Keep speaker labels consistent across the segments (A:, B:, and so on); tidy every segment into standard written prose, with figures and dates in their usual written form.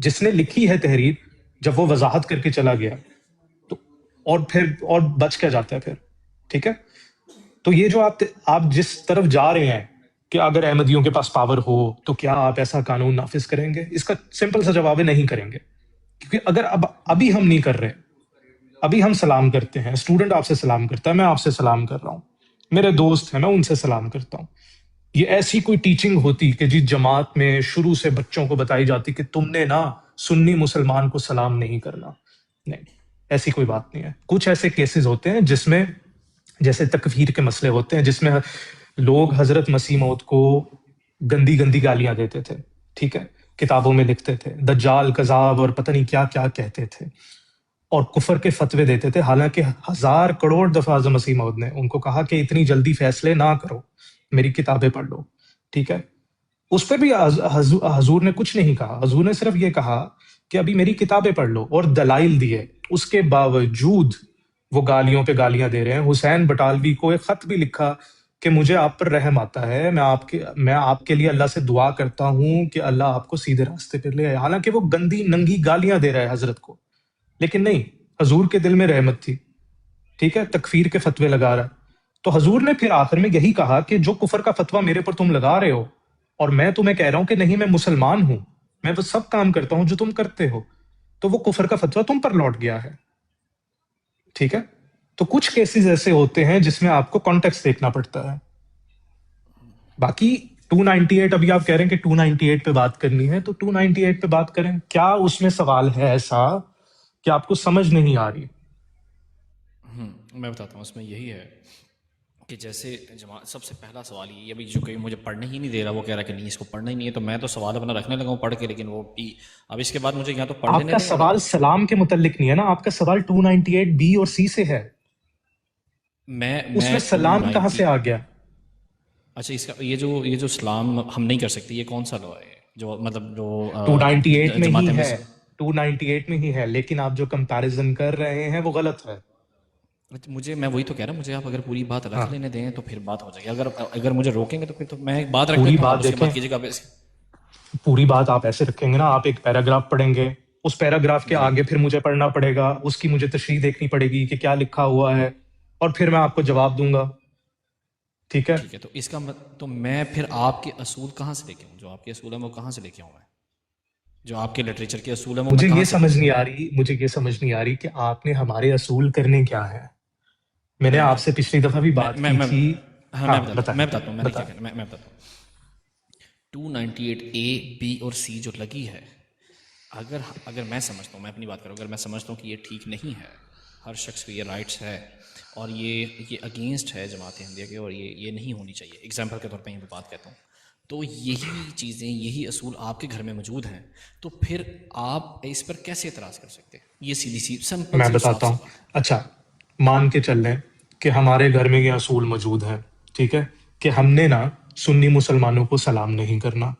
A: جس نے لکھی ہے تحریر، جب وہ وضاحت کر کے چلا گیا تو اور بچ کیا جاتا ہے پھر؟ ٹھیک ہے، تو یہ جو آپ جس طرف جا رہے ہیں کہ اگر احمدیوں کے پاس پاور ہو تو کیا آپ ایسا قانون نافذ کریں گے، اس کا سمپل سا جواب ہے نہیں کریں گے. کیونکہ اگر ابھی ہم نہیں کر رہے، ابھی ہم سلام کرتے ہیں، اسٹوڈنٹ آپ سے سلام کرتا ہے، میں آپ سے سلام کر رہا ہوں، میرے دوست ہیں میں ان سے سلام کرتا ہوں. یہ ایسی کوئی ٹیچنگ ہوتی کہ جی جماعت میں شروع سے بچوں کو بتائی جاتی کہ تم نے نا سنی مسلمان کو سلام نہیں کرنا، نہیں، ایسی کوئی بات نہیں ہے. کچھ ایسے کیسز ہوتے ہیں جس میں جیسے تکفیر کے مسئلے ہوتے ہیں، جس میں لوگ حضرت مسیح موعود کو گندی گندی گالیاں دیتے تھے، ٹھیک ہے، کتابوں میں لکھتے تھے دجال کذاب اور پتہ نہیں کیا کیا کہتے تھے اور کفر کے فتوے دیتے تھے. حالانکہ 1000 کروڑ دفعہ حضرت مسیح موعود نے ان کو کہا کہ اتنی جلدی فیصلے نہ کرو، میری کتابیں پڑھ لو، ٹھیک ہے. اس پہ بھی حضور نے کچھ نہیں کہا، حضور نے صرف یہ کہا کہ ابھی میری کتابیں پڑھ لو، اور دلائل دیے. اس کے باوجود وہ گالیوں پہ گالیاں دے رہے ہیں. حسین بٹالوی کو ایک خط بھی لکھا کہ مجھے آپ پر رحم آتا ہے، میں آپ کے لیے اللہ سے دعا کرتا ہوں کہ اللہ آپ کو سیدھے راستے پہ لے آئے. حالانکہ وہ گندی ننگی گالیاں دے رہا ہے حضرت کو، لیکن نہیں، حضور کے دل میں رحمت تھی، ٹھیک ہے، تکفیر کے فتوے لگا رہا ہے. تو حضور نے پھر آخر میں یہی کہا کہ جو کفر کا فتویٰ میرے پر تم لگا رہے ہو اور میں تمہیں کہہ رہا ہوں کہ نہیں میں مسلمان ہوں، میں وہ سب کام کرتا ہوں جو تم کرتے ہو، تو وہ کفر کا فتویٰ تم پر لوٹ گیا ہے. ٹھیک ہے، تو کچھ کیسز ایسے ہوتے ہیں جس میں آپ کو کانٹیکسٹ دیکھنا پڑتا ہے. باقی 298 ابھی آپ کہہ رہے ہیں کہ 298 پہ بات کرنی ہے، تو 298 پہ بات کریں. کیا اس میں سوال ہے ایسا کہ آپ کو سمجھ نہیں آ رہی؟
B: میں بتاتا ہوں، اس میں یہی ہے کہ جیسے جماعت سب سے پہلا سوال یہ ابھی جو کہ مجھے پڑھنے ہی نہیں دے رہا، وہ کہہ رہا کہ نہیں اس کو پڑھنا ہی نہیں ہے، تو میں تو سوال اپنا رکھنے لگا ہوں پڑھ کے، لیکن وہ بھی اب اس کے بعد مجھے یا تو پڑھ
A: آپ
B: لینے
A: کا
B: دیں.
A: سوال سلام کے متعلق نہیں ہے نا، آپ کا سوال 298 بی اور سی سے ہے. اس میں سلام کہاں سے آ گیا؟
B: اچھا، اس کا یہ جو سلام ہم نہیں کر سکتے، یہ کون سا لا ہے جو مطلب جو
A: 298 میں
B: جماعت
A: ہی
B: احمدیہ
A: ہے، 298 میں ہی ہے، لیکن آپ جو کمپیریزن کر رہے ہیں وہ غلط ہے.
B: میں وہی تو کہہ رہا ہوں، مجھے آپ اگر پوری بات
A: ہاں،
B: رکھ لینے دیں تو پھر بات ہو جائے گی. اگر مجھے روکیں گے تو پھر تو میں ایک بات رکھ
A: پوری
B: لیتا ہوں، آپ
A: بات
B: اس کے
A: دیکھیں،
B: بعد کیجیے گا.
A: پوری بات آپ ایسے رکھیں گے نا، آپ ایک پیراگراف پڑھیں گے، اس پیراگراف کے
B: جی
A: آگے پھر مجھے پڑھنا پڑے گا، اس کی مجھے تشریح دیکھنی پڑے گی کہ کیا لکھا ہوا ہے، اور پھر میں آپ کو جواب دوں گا. ٹھیک ہے،
B: ٹھیک ہے. تو اس کا تو میں پھر آپ کے اصول کہاں سے لے کے آؤں؟ جو آپ کے اصول ہیں وہ کہاں سے لے کے آؤں میں؟ جو آپ کے لٹریچر کے اصول ہیں وہ میں
A: مجھے
B: کہاں
A: یہ
B: سے لے
A: سمجھ
B: کے
A: نہیں
B: آؤں؟
A: آ رہی، مجھے یہ سمجھ نہیں آ رہی کہ آپ نے ہمارے اصول کرنے کیا ہے. میں نے
B: میں
A: آپ سے
B: بتاتا
A: پچھلی دفعہ بھی
B: ہوں
A: بات کی تھی.
B: ہاں
A: ہاں
B: میں بتاتا ہوں
A: بتائیں
B: میں نے کیا
A: بتائیں.
B: کہنا میں بتاتا ہوں. 298 اے بی اور سی جو لگی ہے، اگر میں سمجھتا ہوں، میں اپنی بات کروں، اگر میں سمجھتا ہوں کہ یہ ٹھیک نہیں ہے، ہر شخص کو یہ رائٹس ہے اور یہ اگینسٹ ہے جماعت احمدیہ کے، اور یہ نہیں ہونی چاہیے، ایگزامپل کے طور پہ یہ بات کہتا ہوں، تو یہی چیزیں، یہی اصول آپ کے گھر میں موجود ہیں، تو پھر آپ اس پر کیسے اعتراض کر سکتے ہیں؟ یہ سیدھی سی سمپل
A: میں
B: سی صاف
A: بتاتا
B: سی
A: ہوں.
B: بات ہے.
A: اچھا، مان کے چل لیں کہ ہمارے گھر میں یہ اصول موجود ہیں، ٹھیک ہے، کہ ہم نے نا سنی مسلمانوں کو سلام نہیں کرنا.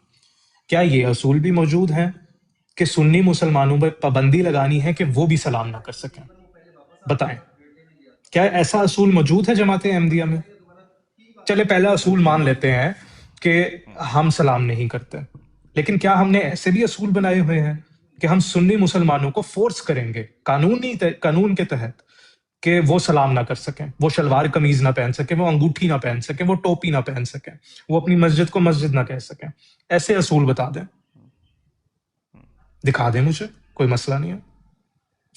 A: کیا یہ اصول بھی موجود ہیں کہ سنی مسلمانوں پر پابندی لگانی ہے کہ وہ بھی سلام نہ کر سکیں؟ بتائیں، کیا ایسا اصول موجود ہے جماعت احمدیہ میں؟ چلے پہلا اصول مان لیتے ہیں کہ ہم سلام نہیں کرتے، لیکن کیا ہم نے ایسے بھی اصول بنائے ہوئے ہیں کہ ہم سنی مسلمانوں کو فورس کریں گے قانون کے تحت کہ وہ سلام نہ کر سکیں، وہ شلوار قمیض نہ پہن سکیں، وہ انگوٹھی نہ پہن سکیں، وہ ٹوپی نہ پہن سکیں، وہ اپنی مسجد کو مسجد نہ کہہ سکیں؟ ایسے اصول بتا دیں، دکھا دیں مجھے، کوئی مسئلہ نہیں ہے.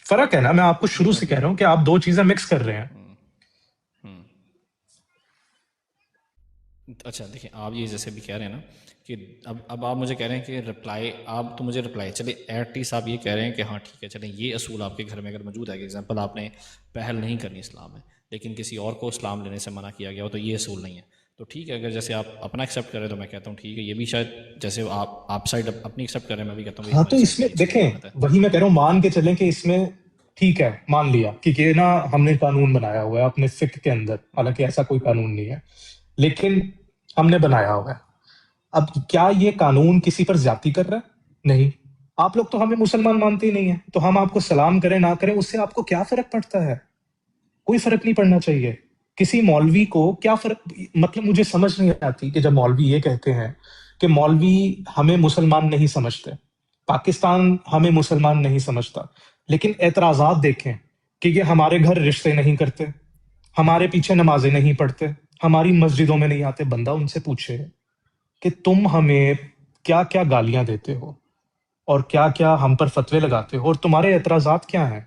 A: فرق ہے نا، میں آپ کو شروع سے کہہ رہا ہوں کہ آپ دو چیزیں مکس کر رہے ہیں.
B: اچھا دیکھیں، آپ یہ جیسے بھی کہہ رہے ہیں نا کہ اب آپ مجھے کہہ رہے ہیں کہ رپلائی، آپ تو مجھے رپلائی، چلے ایٹ لیسٹ آپ یہ کہہ رہے ہیں کہ ہاں ٹھیک ہے، چلیں یہ اصول آپ کے گھر میں اگر موجود ہے، کہ ایگزامپل آپ نے پہل نہیں کرنی اسلام میں، لیکن کسی اور کو اسلام لینے سے منع کیا گیا ہو، تو یہ اصول نہیں ہے، تو ٹھیک ہے. اگر جیسے آپ اپنا ایکسیپٹ کریں تو میں کہتا ہوں ٹھیک ہے، یہ بھی شاید جیسے آپ سائڈ اپنی ایکسیپٹ کریں، میں بھی کہتا ہوں
A: ہاں، تو
B: ہماری
A: اس
B: سائڈ
A: میں
B: یہ چیز
A: دیکھیں،
B: غلط ہے.
A: وہی میں کہہ رہا ہوں، مان کے چلیں کہ اس میں ٹھیک ہے، مان لیا کہ یہ نا ہم نے قانون بنایا ہوا ہے اپنے فقہ کے اندر، حالانکہ ایسا کوئی قانون نہیں ہے، لیکن ہم نے بنایا ہوا ہے. اب کیا یہ قانون کسی پر زیادتی کر رہا ہے؟ نہیں. آپ لوگ تو ہمیں مسلمان مانتے ہی نہیں ہیں، تو ہم آپ کو سلام کریں نہ کریں اس سے آپ کو کیا فرق پڑتا ہے؟ کوئی فرق نہیں پڑنا چاہیے. کسی مولوی کو کیا فرق، مطلب مجھے سمجھ نہیں آتی کہ جب مولوی یہ کہتے ہیں کہ مولوی ہمیں مسلمان نہیں سمجھتے، پاکستان ہمیں مسلمان نہیں سمجھتا، لیکن اعتراضات دیکھیں کہ یہ ہمارے گھر رشتے نہیں کرتے، ہمارے پیچھے نمازیں نہیں پڑھتے، ہماری مسجدوں میں نہیں آتے۔ بندہ ان سے پوچھے کہ تم ہمیں کیا کیا گالیاں دیتے ہو اور کیا کیا ہم پر فتوے لگاتے ہو، اور تمہارے اعتراضات کیا ہیں؟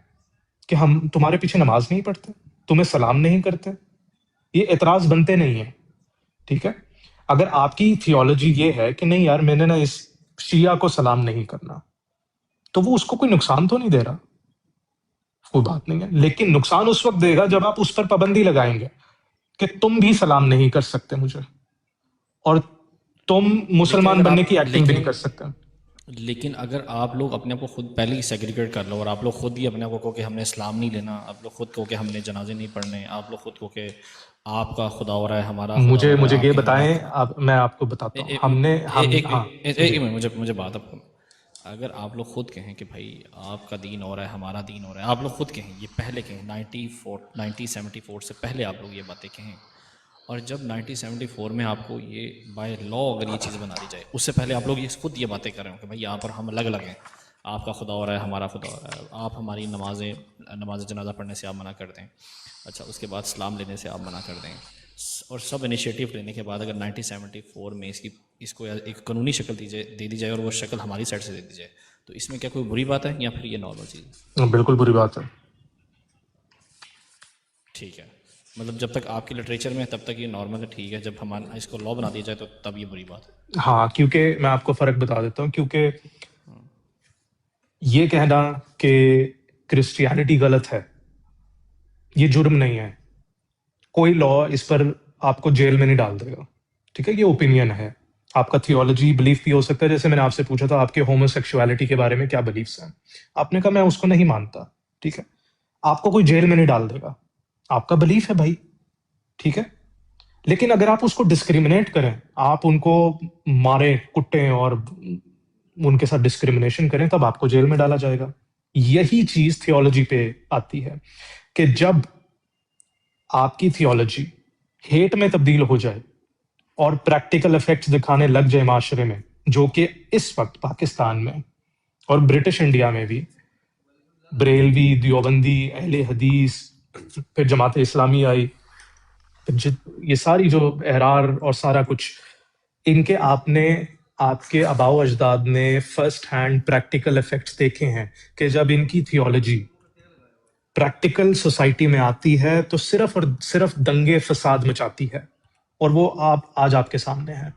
A: کہ ہم تمہارے پیچھے نماز نہیں پڑھتے، تمہیں سلام نہیں کرتے۔ یہ اعتراض بنتے نہیں ہیں، ٹھیک ہے؟ اگر آپ کی تھیولوجی یہ ہے کہ نہیں یار میں نے نا اس شیعہ کو سلام نہیں کرنا، تو وہ اس کو کوئی نقصان تو نہیں دے رہا، کوئی بات نہیں ہے، لیکن نقصان اس وقت دے گا جب آپ اس پر پابندی لگائیں گے کہ تم بھی سلام نہیں کر سکتے مجھے، اور تم
B: لیکن
A: مسلمان
B: اگر
A: بننے
B: آپ
A: کی ایکٹنگ بھی نہیں کر سکتے۔
B: لیکن اگر آپ لوگ اپنے آپ کو خود پہلے ہی سیگریگیٹ کر لو اور آپ لوگ خود ہی اپنے آپ کو کہو کہ ہم نے اسلام نہیں لینا، آپ لوگ خود کہو کہ ہم نے جنازے نہیں پڑھنے، آپ لوگ خود کہو کہ آپ کا خدا ہو رہا ہے، ہمارا خدا
A: مجھے
B: ہو رہا ہے،
A: مجھے یہ
B: آپ کی
A: بتائیں،
B: نماز۔
A: میں آپ کو بتاتا ہوں، ہم نے ہاں جی
B: ایک منٹ، مجھے بات آپ کو، اگر آپ لوگ خود کہیں کہ بھائی آپ کا دین ہو رہا ہے، ہمارا دین ہو رہا ہے، آپ لوگ خود کہیں، یہ پہلے کہیں 1974 سے پہلے آپ لوگ یہ باتیں کہیں، اور جب 1974 میں آپ کو یہ بائی لا اگر یہ چیز بنا دی جائے، اس سے پہلے آپ لوگ خود یہ باتیں کر رہے ہوں کہ بھائی یہاں پر ہم الگ الگ ہیں، آپ کا خدا ہو رہا ہے، ہمارا خدا ہو رہا ہے، آپ ہماری نماز جنازہ پڑھنے سے آپ منع کر دیں، اچھا اس کے بعد سلام لینے سے آپ منع کر دیں، اور سب انیشیٹو لینے کے بعد اگر 1974 میں اس کو ایک قانونی شکل دے دی جائے اور وہ شکل ہماری سائڈ سے دے دی جائے، تو اس میں کیا کوئی بری بات ہے یا پھر یہ نارمل چیز ہے؟
A: بالکل بری بات ہے۔
B: ٹھیک ہے، مطلب جب تک آپ کی لٹریچر میں ہے تب تک یہ نارمل ہے، ٹھیک ہے، جب ہمارا اس کو لا بنا دیا جائے تو تب یہ بری بات ہے۔
A: ہاں، کیونکہ میں آپ کو فرق بتا دیتا ہوں، کیونکہ یہ کہنا کہ کرسچینٹی غلط ہے یہ جرم نہیں ہے، کوئی لا اس پر آپ کو جیل میں نہیں ڈال دے گا، ٹھیک ہے؟ یہ اوپینین ہے، آپ کا تھیولوجی بلیف بھی ہو سکتا ہے، جیسے میں نے آپ سے پوچھا تھا آپ کے ہومو سیکشوالٹی کے بارے میں کیا بلیفس ہیں، آپ نے کہا میں اس کو نہیں مانتا، ٹھیک ہے؟ آپ کو کوئی جیل میں نہیں ڈال دے گا، آپ کا بلیف ہے بھائی، ٹھیک ہے؟ لیکن اگر آپ اس کو ڈسکریمنیٹ کریں، آپ ان کو ماریں کٹیں اور ان کے ساتھ ڈسکریمنیشن کریں، تب آپ کو جیل میں ڈالا جائے گا۔ یہی چیز تھیولوجی پہ آتی ہے کہ جب آپ کی تھیولوجی ہیٹ میں تبدیل ہو جائے اور پریکٹیکل افیکٹس دکھانے لگ جائے معاشرے میں، جو کہ اس وقت پاکستان میں اور برٹش انڈیا میں بھی بریلوی، دیوبندی، اہل حدیث، پھر جماعت اسلامی آئی، یہ ساری جو احرار اور سارا کچھ، ان کے آپ کے آباء و اجداد نے فرسٹ ہینڈ پریکٹیکل افیکٹس دیکھے ہیں کہ جب ان کی تھیولوجی پریکٹیکل سوسائٹی میں آتی ہے تو صرف اور صرف دنگے فساد مچاتی ہے، اور وہ آج آپ کے سامنے ہے،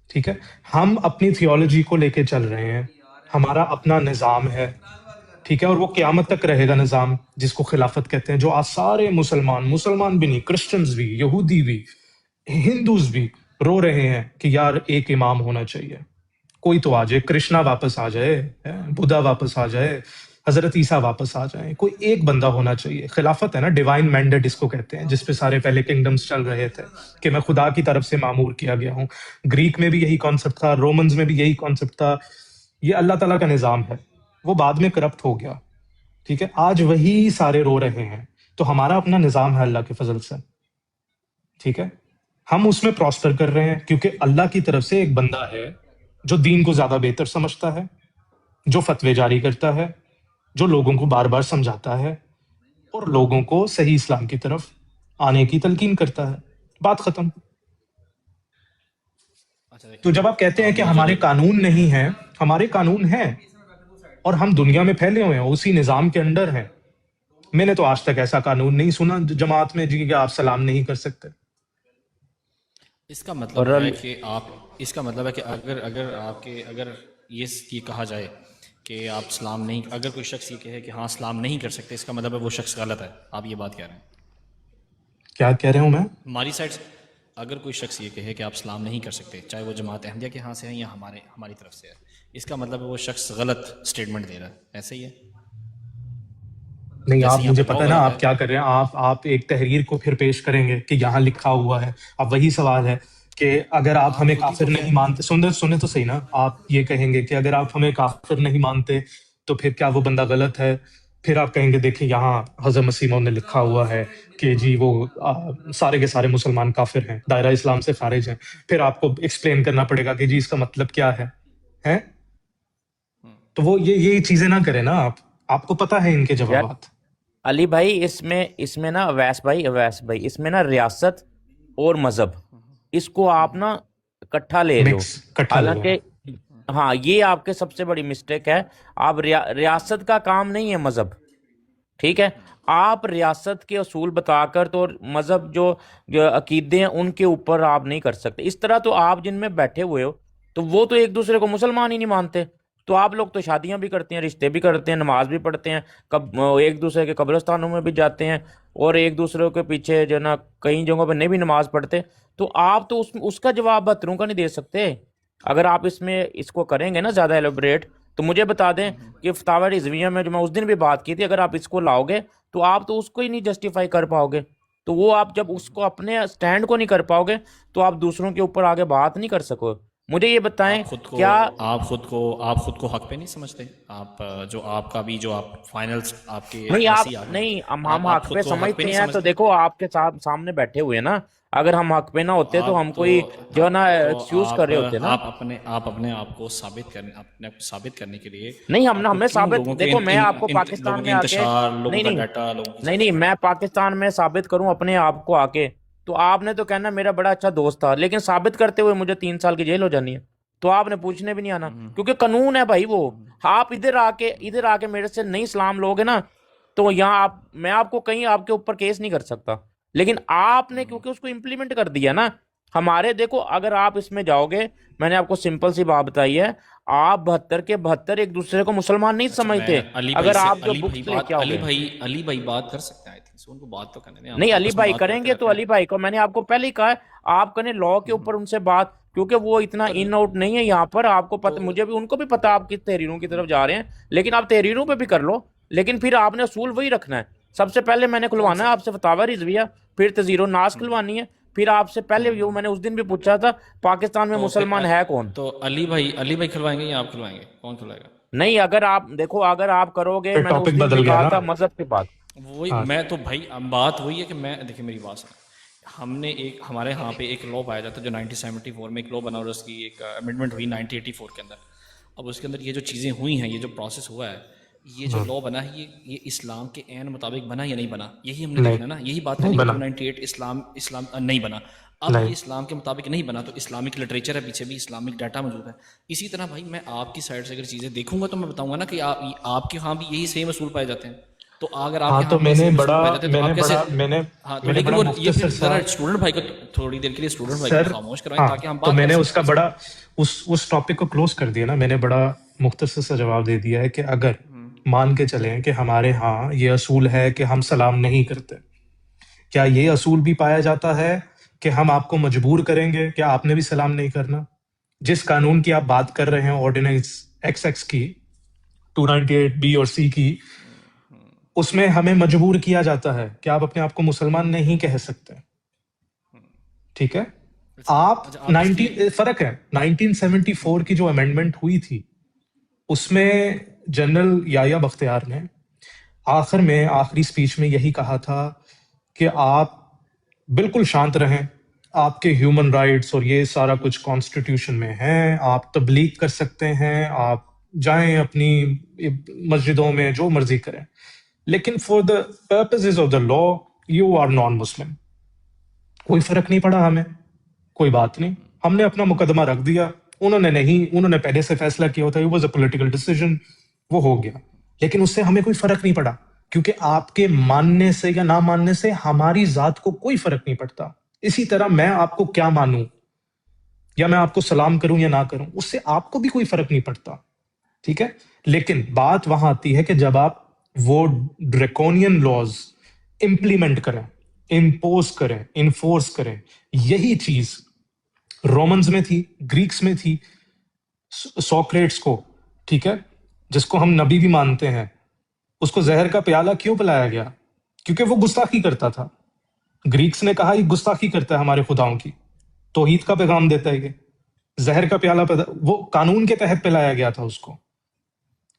A: ٹھیک ہے؟ ہم اپنی تھیولوجی کو لے کے چل رہے ہیں، ہمارا اپنا نظام ہے، ٹھیک ہے؟ اور وہ قیامت تک رہے گا نظام، جس کو خلافت کہتے ہیں، جو آج سارے مسلمان بھی نہیں، کرسچنز بھی، یہودی بھی، ہندوز بھی رو رہے ہیں کہ یار ایک امام ہونا چاہیے، کوئی تو آ جائے، کرشنا واپس آ جائے، بدھا واپس آ جائے، حضرت عیسیٰ واپس آ جائیں، کوئی ایک بندہ ہونا چاہیے۔ خلافت ہے نا، ڈیوائن مینڈیٹ اس کو کہتے ہیں، جس پہ سارے پہلے کنگڈمز چل رہے تھے کہ میں خدا کی طرف سے معمور کیا گیا ہوں۔ گریک میں بھی یہی کانسیپٹ تھا، رومنز میں بھی یہی کانسیپٹ تھا، یہ اللہ تعالیٰ کا نظام ہے، وہ بعد میں کرپٹ ہو گیا، ٹھیک ہے؟ آج وہی سارے رو رہے ہیں، تو ہمارا اپنا نظام ہے اللہ کے فضل سے، ٹھیک ہے؟ ہم اس میں پراسپر کر رہے ہیں کیونکہ اللہ کی طرف سے ایک بندہ ہے جو دین کو زیادہ بہتر سمجھتا ہے، جو فتوے جاری کرتا ہے، جو لوگوں کو بار بار سمجھاتا ہے اور لوگوں کو صحیح اسلام کی طرف آنے کی تلقین کرتا ہے، بات ختم۔
B: اچھا
A: تو
B: دیکھیں،
A: جب آپ کہتے ہیں
B: آپ
A: کہ
B: مجھے
A: ہمارے قانون نہیں ہیں، ہمارے قانون ہیں، اور ہم دنیا میں پھیلے ہوئے ہیں، اسی نظام کے انڈر ہیں۔ میں نے تو آج تک ایسا قانون نہیں سنا جماعت میں جی کہ آپ سلام نہیں کر سکتے۔
B: اس کا مطلب ہے کہ اس کا مطلب ہے کہ اگر یہ کہا جائے کہ آپ اسلام نہیں، اگر کوئی شخص یہ کہے کہ ہاں اسلام نہیں کر سکتے، اس کا مطلب ہے وہ شخص غلط ہے، آپ یہ بات کہہ رہے ہیں؟
A: کیا کہہ رہا ہوں میں؟
B: ہماری سائڈ سے اگر کوئی شخص یہ کہے کہ آپ اسلام نہیں کر سکتے، چاہے وہ جماعت احمدیہ کے ہاں سے ہیں یا ہماری طرف سے ہے، اس کا مطلب ہے وہ شخص غلط اسٹیٹمنٹ دے رہا ہے، ایسے ہی ہے؟
A: نہیں، آپ
B: جیسے یہاں
A: مجھے
B: پہ
A: پتہ
B: لا
A: ہے نا
B: غلط
A: آپ
B: ہے۔
A: کیا کر رہے ہیں، آپ ایک تحریر کو پھر پیش کریں گے کہ یہاں لکھا ہوا ہے، اب وہی سوال ہے کہ اگر آپ ہمیں
B: خود ہی
A: کافر
B: تو
A: نہیں مانتے، سنیں تو صحیح نا، آپ یہ کہیں گے کہ اگر آپ ہمیں کافر نہیں مانتے تو پھر کیا وہ بندہ غلط ہے؟ پھر آپ کہیں گے دیکھیں یہاں حضرت مسیح موعود نے لکھا ہوا ہے کہ جی وہ سارے کے سارے مسلمان کافر ہیں، دائرہ اسلام سے خارج ہیں، پھر آپ کو ایکسپلین کرنا پڑے گا کہ جی اس کا مطلب کیا ہے ہیں؟ تو وہ یہی چیزیں نہ کریں نا آپ کو پتا ہے ان کے
C: یار
A: جوابات.
C: علی بھائی اس میں نا اویس بھائی اس میں نا ریاست اور مذہب اس کو آپ نا اکٹھا لے رہے ہو.
A: مکس کٹھا لے رہے
C: حالانکہ
A: ہیں.
C: ہاں یہ آپ کے سب سے بڑی مسٹیک ہے. آپ ریاست کا کام نہیں ہے مذہب, ٹھیک ہے. آپ ریاست کے اصول بتا کر تو مذہب جو عقیدے ہیں ان کے اوپر آپ نہیں کر سکتے. اس طرح تو آپ جن میں بیٹھے ہوئے ہو تو وہ تو ایک دوسرے کو مسلمان ہی نہیں مانتے. تو آپ لوگ تو شادیاں بھی کرتے ہیں, رشتے بھی کرتے ہیں, نماز بھی پڑھتے ہیں, ایک دوسرے کے قبرستانوں میں بھی جاتے ہیں, اور ایک دوسرے کے پیچھے جو نا کئی جگہوں پہ نہیں بھی نماز پڑھتے. تو آپ تو اس کا جواب بہتروں کا نہیں دے سکتے. اگر آپ اس کو کریں گے نا زیادہ ایلوبریٹ, تو مجھے بتا دیں کہ فتاوی رضویہ میں جو میں اس دن بھی بات کی تھی, اگر آپ اس کو لاؤ گے تو آپ تو اس کو ہی نہیں جسٹیفائی کر پاؤ گے. تو وہ آپ جب اس کو اپنے سٹینڈ کو نہیں کر پاؤ گے تو آپ دوسروں کے اوپر آگے بات نہیں کر سکو. مجھے یہ بتائیں کیا
B: آپ خود کو حق پہ نہیں سمجھتے؟ آپ جو آپ کا بھی جو آپ فائنلز آپ کے
C: نہیں,
B: ایسے
C: آپ
B: ہی آ گئے
C: نہیں, ہم
B: آپ
C: حق
B: خود
C: پہ
B: کو حق پہ
C: سمجھتے
B: نہیں
C: ہیں. تو
B: سمجھتے؟
C: دیکھو آپ کے سامنے بیٹھے ہوئے نا, اگر ہم حق پہ نہ ہوتے تو ہم
B: آپ
C: کوئی جو ہے نا
B: تو
C: ایکسکیوز کر رہے ہوتے نا.
B: آپ اپنے آپ کو ثابت کرنے کے لیے
C: نہیں,
B: آپ کو
C: ہمیں
B: کیوں
C: ثابت, دیکھو میں آپ کو
B: لوگوں
C: پاکستان
B: کے
C: میں آ کے
B: انتشار، لوگوں
C: نہیں
B: کا
C: نہیں
B: ڈیٹا، لوگوں کی
C: نہیں نہیں میں پاکستان میں ثابت کروں اپنے آپ کو آ کے, تو آپ نے تو کہنا میرا بڑا اچھا دوست تھا, لیکن ثابت کرتے ہوئے مجھے 3 سال کی جیل ہو جانی ہے. تو آپ نے پوچھنے بھی نہیں آنا, کیونکہ قانون ہے بھائی وہ. آپ ادھر آ کے میرے سے نہیں سلام لوگے نا, تو یہاں میں آپ کو کہیں آپ کے اوپر کیس نہیں کر سکتا. لیکن آپ نے کیونکہ اس کو امپلیمنٹ کر دیا نا ہمارے, دیکھو اگر آپ اس میں جاؤ گے, میں نے آپ کو سمپل سی بات بتائی ہے, آپ 72 کے 72 ایک دوسرے کو مسلمان نہیں
B: اچھا، میں
C: سمجھتے.
B: علی بھائی
C: اگر
B: سے
C: آپ جو بکس لے کے آؤ گے,
B: علی بھائی بات کر سکتے ہیں. آئی تھنک ان کو بات تو کرنے دیں،
C: نہیں علی
B: آپس میں
C: بھائی
B: بات
C: کریں
B: کرتے
C: گے
B: رہتے
C: تو
B: ہیں.
C: علی بھائی کو میں نے آپ کو پہلے ہی کہا ہے, آپ کریں لا کے اوپر ان سے بات, کیونکہ وہ اتنا ان آؤٹ نہیں ہے یہاں پر. آپ کو پتہ, مجھے بھی ان کو بھی پتا آپ کس تحریروں کی طرف جا رہے ہیں, لیکن آپ تحریروں پہ بھی کر لو, لیکن پھر آپ نے اصول وہی رکھنا ہے. سب سے پہلے میں نے کھلوانا ہے آپ سے فتاوی رضویہ, پھر تذکیر الناس کھلوانی ہے, پھر آپ سے پہلے جو میں نے اس دن بھی پوچھا تھا پاکستان میں
B: تو
C: مسلمان ہے کون.
B: تو علی بھائی کھلوائیں گے یا آپ کھلوائیں گے؟ کون کھلوائے گا؟
C: نہیں, اگر آپ دیکھو, اگر آپ کرو گے,
A: پھر
C: میں نے اس
A: ٹاپک
C: دن بھی
A: بدل گیا
C: کہا
A: نا.
C: تھا مذہب کی بات.
B: وہی
A: ہاں
B: میں تو بھائی بات وہی ہے کہ میں دیکھیں میری بات سنیں. ہم نے ہمارے ہاں پہ ایک لا پایا جاتا ہے جو 1974 میں ایک لا بنا, اور اس کی ایک امینڈمنٹ ہوئی 1984 کے اندر. اب اس کے اندر یہ جو چیزیں ہوئی ہیں, یہ جو پروسیس ہوا ہے, یہ جو لا بنا ہے, یہ اسلام کے عین مطابق بنا یا نہیں بنا, یہی ہم نے
A: نہیں
B: دیکھنا نا. یہی بات
A: نہیں
B: کرنی ہے
A: بنا.
B: 298 اسلام نہیں بنا. اب
A: نہیں
B: یہ اسلام کے مطابق نہیں بنا تو اسلامک لٹریچر ہے, پیچھے بھی اسلامک ڈیٹا موجود ہے. اسی طرح بھائی میں آپ کی سائڈ سے اگر چیزیں دیکھوں گا تو میں بتاؤں گا نا کہ آپ کے ہاں بھی یہی سیم اصول پائے جاتے ہیں. تو اگر آپ
A: ہاں
B: کے
A: تو
B: ہاں بھی سیم اصول پائے جاتے ہیں تو آپ کیسے؟ ہاں تو
A: میں نے
B: لیکن
A: بڑا
B: وہ یہ
A: مختصر
B: پھر
A: سا
B: ذرا اسٹوڈنٹ بھائی کو تھوڑی دیر کے لیے اسٹوڈنٹ بھائی کو
A: سر.
B: خاموش کروائیں
A: ہاں
B: تاکہ ہم
A: تو
B: بات
A: میں
B: کر
A: نے اس
B: سکیں.
A: کا بڑا اس ٹاپک کو کلوز کر دیا نا. میں نے بڑا مختصر سا جواب دے دیا ہے کہ اگر مان کے چلیں کہ ہمارے ہاں یہ اصول ہے کہ ہم سلام نہیں کرتے, کیا یہ اصول بھی پایا جاتا ہے کہ ہم آپ کو مجبور کریں گے کہ آپ نے بھی سلام نہیں کرنا؟ جس قانون کی آپ بات کر رہے ہیں, آرڈیننس ایکس کی 298 بی اور سی کی, اس میں ہمیں مجبور کیا جاتا ہے کہ آپ اپنے آپ کو مسلمان نہیں کہہ سکتے. ٹھیک ہے, آپ فرق ہے 1974 کی جو امینڈمنٹ ہوئی تھی, اس میں جنرل یحییٰ بختیار نے آخر میں آخری سپیچ میں یہی کہا تھا کہ آپ بالکل شانت رہیں, آپ کے ہیومن رائٹس اور یہ سارا کچھ کانسٹیٹیوشن میں ہیں, آپ تبلیغ کر سکتے ہیں, آپ جائیں اپنی مسجدوں میں جو مرضی کریں, لیکن for the purposes of the law you are non Muslim. کوئی فرق نہیں پڑا ہمیں, کوئی بات نہیں, ہم نے اپنا مقدمہ رکھ دیا, انہوں نے پہلے سے فیصلہ کیا ہوتا ہے, it was a political decision, وہ ہو گیا. لیکن اس سے ہمیں کوئی فرق نہیں پڑا, کیونکہ آپ کے ماننے سے یا نہ ماننے سے ہماری ذات کو کوئی فرق نہیں پڑتا. اسی طرح میں آپ کو کیا مانوں یا میں آپ کو سلام کروں یا نہ کروں, اس سے آپ کو بھی کوئی فرق نہیں پڑتا. ٹھیک ہے, لیکن بات وہاں آتی ہے کہ جب آپ وہ ڈریکونین لاز امپلیمنٹ کریں, امپوز کریں, انفورس کریں. یہی چیز رومنز میں تھی, گریکس میں تھی. سوکریٹس کو, ٹھیک ہے, جس کو ہم نبی بھی مانتے ہیں, اس کو زہر کا پیالہ کیوں پلایا گیا؟ کیونکہ وہ گستاخی کرتا تھا. گریکس نے کہا یہ گستاخی کرتا ہے ہمارے خداؤں کی, توحید کا پیغام دیتا ہے, یہ زہر کا پیالہ وہ قانون کے تحت پلایا گیا تھا اس کو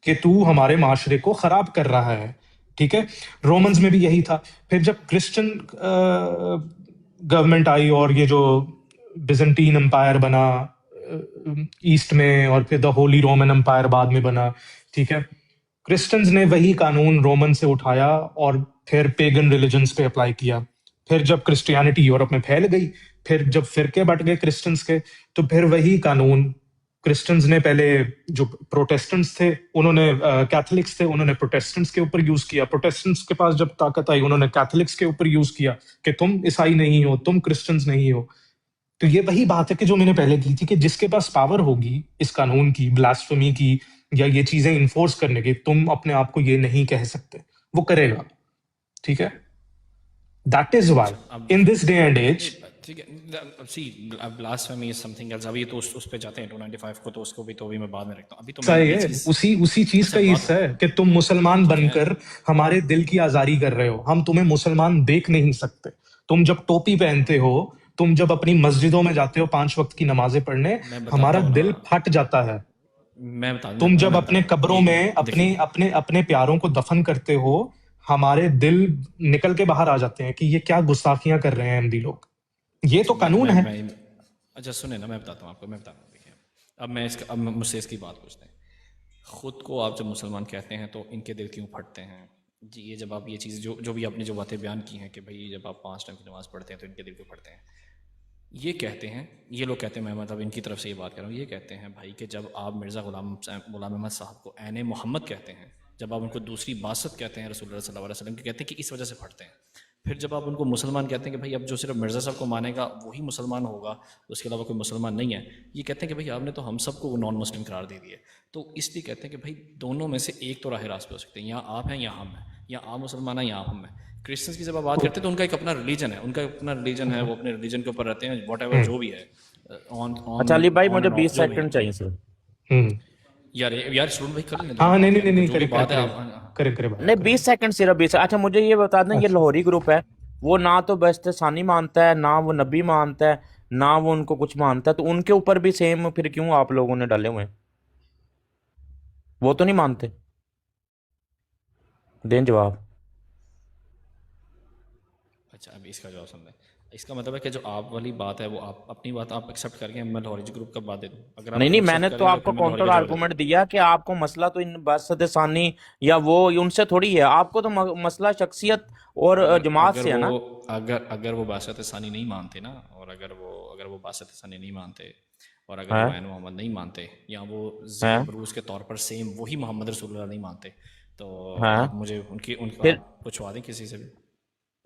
A: کہ تو ہمارے معاشرے کو خراب کر رہا ہے. ٹھیک ہے, رومنز میں بھی یہی تھا. پھر جب کرسچن گورنمنٹ آئی اور یہ جو بیزنٹین امپائر بنا, ایسٹ میں اور پھر دا ہولی رومن امپائر بعد میں بنا. ٹھیک ہے, کرسچنز نے وہی قانون رومن سے اٹھایا اور پھر پیگن ریلیجنس پہ اپلائی کیا. پھر جب کرسچیانٹی یورپ میں پھیل گئی, پھر جب فرقے بٹ گئے کرسچنز کے, تو پھر وہی قانون کرسچنز نے پہلے جو پروٹیسٹنٹس تھے انہوں نے کیتھولکس تھے انہوں نے پروٹیسٹنٹس کے اوپر یوز کیا. پروٹیسٹنٹس کے پاس جب طاقت آئی انہوں نے کیتھولکس کے اوپر یوز کیا کہ تم عیسائی نہیں ہو, تم کرسچنز نہیں ہو. تو یہ وہی بات ہے کہ جو میں نے پہلے کی تھی کہ جس کے پاس پاور ہوگی اس قانون کی, بلاسفیمی کی, یا یہ چیزیں انفورس کرنے کی, تم اپنے آپ کو یہ نہیں کہہ سکتے, وہ کرے گا. ٹھیک ہے, دیٹ از وائی
B: اب
A: ان دس ڈے اینڈ ایج.
B: ٹھیک ہے, سی بلاسفیمی از سم تھنگ ایلس. ابھی تو اس پہ جاتے ہیں 295 کو, تو اس کو بھی تو بھی میں بعد میں رکھتا ہوں. ابھی تو میں
A: صحیح
B: یہ
A: ہے,
B: چیز
A: اسی چیز
B: اچھا
A: کا یہ
B: بات
A: حصہ ہے کہ تم مسلمان
B: ٹھیک
A: بن
B: ہے.
A: کر ہمارے دل کی آزاری کر رہے ہو. ہم تمہیں مسلمان دیکھ نہیں سکتے. تم جب ٹوپی پہنتے ہو, تم جب اپنی مسجدوں میں جاتے ہو 5 وقت کی نمازیں پڑھنے,
B: میں
A: ہمارا
B: بتاتا ہوں
A: دل
B: نا,
A: پھٹ جاتا ہے.
B: میں بتا
A: تم
B: میں
A: جب
B: میں
A: اپنے
B: بتاتا ہوں
A: قبروں
B: یہ
A: میں
B: دیکھیے.
A: اپنے پیاروں کو دفن کرتے ہو, ہمارے دل نکل کے باہر آ جاتے ہیں کہ یہ کیا گستاخیاں کر رہے ہیں احمدی لوگ. یہ تو قانون ہے.
B: میں اچھا سنیں نا, میں بتاتا ہوں آپ کو, میں بتاتا ہوں. دیکھیے, اب مجھ سے اس کی بات پوچھتے ہیں. خود کو آپ جب مسلمان کہتے ہیں تو ان کے دل کیوں پھٹتے ہیں جی؟ یہ جب آپ یہ چیز جو بھی آپ نے جو باتیں بیان کی ہیں کہ بھائی جب آپ 5 ٹائم کی نماز پڑھتے ہیں تو ان کے دل کیوں پھٹتے ہیں, یہ کہتے ہیں, یہ لوگ کہتے ہیں, میں مطلب ان کی طرف سے یہ بات کر رہا ہوں, یہ کہتے ہیں بھائی کہ جب آپ مرزا غلام احمد صاحب کو عین محمد کہتے ہیں, جب آپ ان کو دوسری باسط کہتے ہیں رسول اللہ صلی اللہ علیہ وسلم کی, کہتے ہیں کہ اس وجہ سے پھٹتے ہیں. پھر جب آپ ان کو مسلمان کہتے ہیں کہ بھائی اب جو صرف مرزا صاحب کو مانے گا وہی مسلمان ہوگا, اس کے علاوہ کوئی مسلمان نہیں ہے, یہ کہتے ہیں کہ بھائی آپ نے تو ہم سب کو نان مسلم قرار دے دیا. تو اس لیے کہتے ہیں کہ بھائی دونوں میں سے ایک تو راہ راست پہ ہو سکتے ہیں, یا آپ ہیں یا ہم ہیں, یا آپ مسلمان ہیں یا آپ ہم ہیں. کرسچنس کی جب آپ بات کرتے ہیں تو ان کا ایک اپنا ریلیجن ہے, وہ اپنے ریلیجن کے اوپر رہتے ہیں, واٹ ایور جو بھی ہے,
C: اچھا علی بھائی
B: آن
C: مجھے
B: اینڈ
C: 20
B: آف جو بھی ہے.
C: سیکنڈ چاہیے سر.
B: یار اسٹوڈنٹ بھائی کر لیں,
A: ہاں
B: بات
A: نہیں
B: کریں,
A: نہیں
B: جو بھی
A: کرے
B: بات ہے
A: کرے
C: نہیں 20 سیکنڈ صرف 20. اچھا مجھے یہ بتا دیں, یہ لاہوری گروپ ہے, وہ نہ تو بہشت ثانی مانتا ہے, نہ وہ نبی مانتا ہے, نہ وہ ان کو کچھ مانتا ہے, تو ان کے اوپر بھی سیم پھر کیوں آپ لوگوں نے ڈالے ہوئے ہیں؟ وہ تو نہیں مانتے؟ دیں جواب.
B: اچھا ابھی اس کا جواب سن لیں. اس کا مطلب ہے کہ جو آپ والی بات ہے وہ آپ اپنی بات آپ ایکسیپٹ کر کے میں لاہوری گروپ کا بات دے دوں. اگر آپ
C: نہیں
B: اس کو
C: میں نے
B: ایکسیپٹ
C: تو
B: کریں گے
C: آپ کو
B: پھر میں لاہوری
C: کاؤنٹر
B: کا جواب دے دوں.
C: آرگومنٹ دیا کہ آپ کو مسئلہ تو ان باسط ثانی یا وہ ان سے تھوڑی ہے, آپ کو تو مسئلہ شخصیت اور جماعت سے ہے نا.
B: اگر وہ باسط ثانی نہیں مانتے نا, اور اگر وہ باسط ثانی نہیں مانتے, اور اگر
C: ہے
B: وہ عین محمد نہیں مانتے, یا وہ
C: ہے
B: زید بروز کے طور پر سیم وہی محمد رسول اللہ نہیں مانتے, تو
C: ہے
B: آپ مجھے ان کو
C: پھر
B: آپ پوچھوا دیں کسی سے بھی.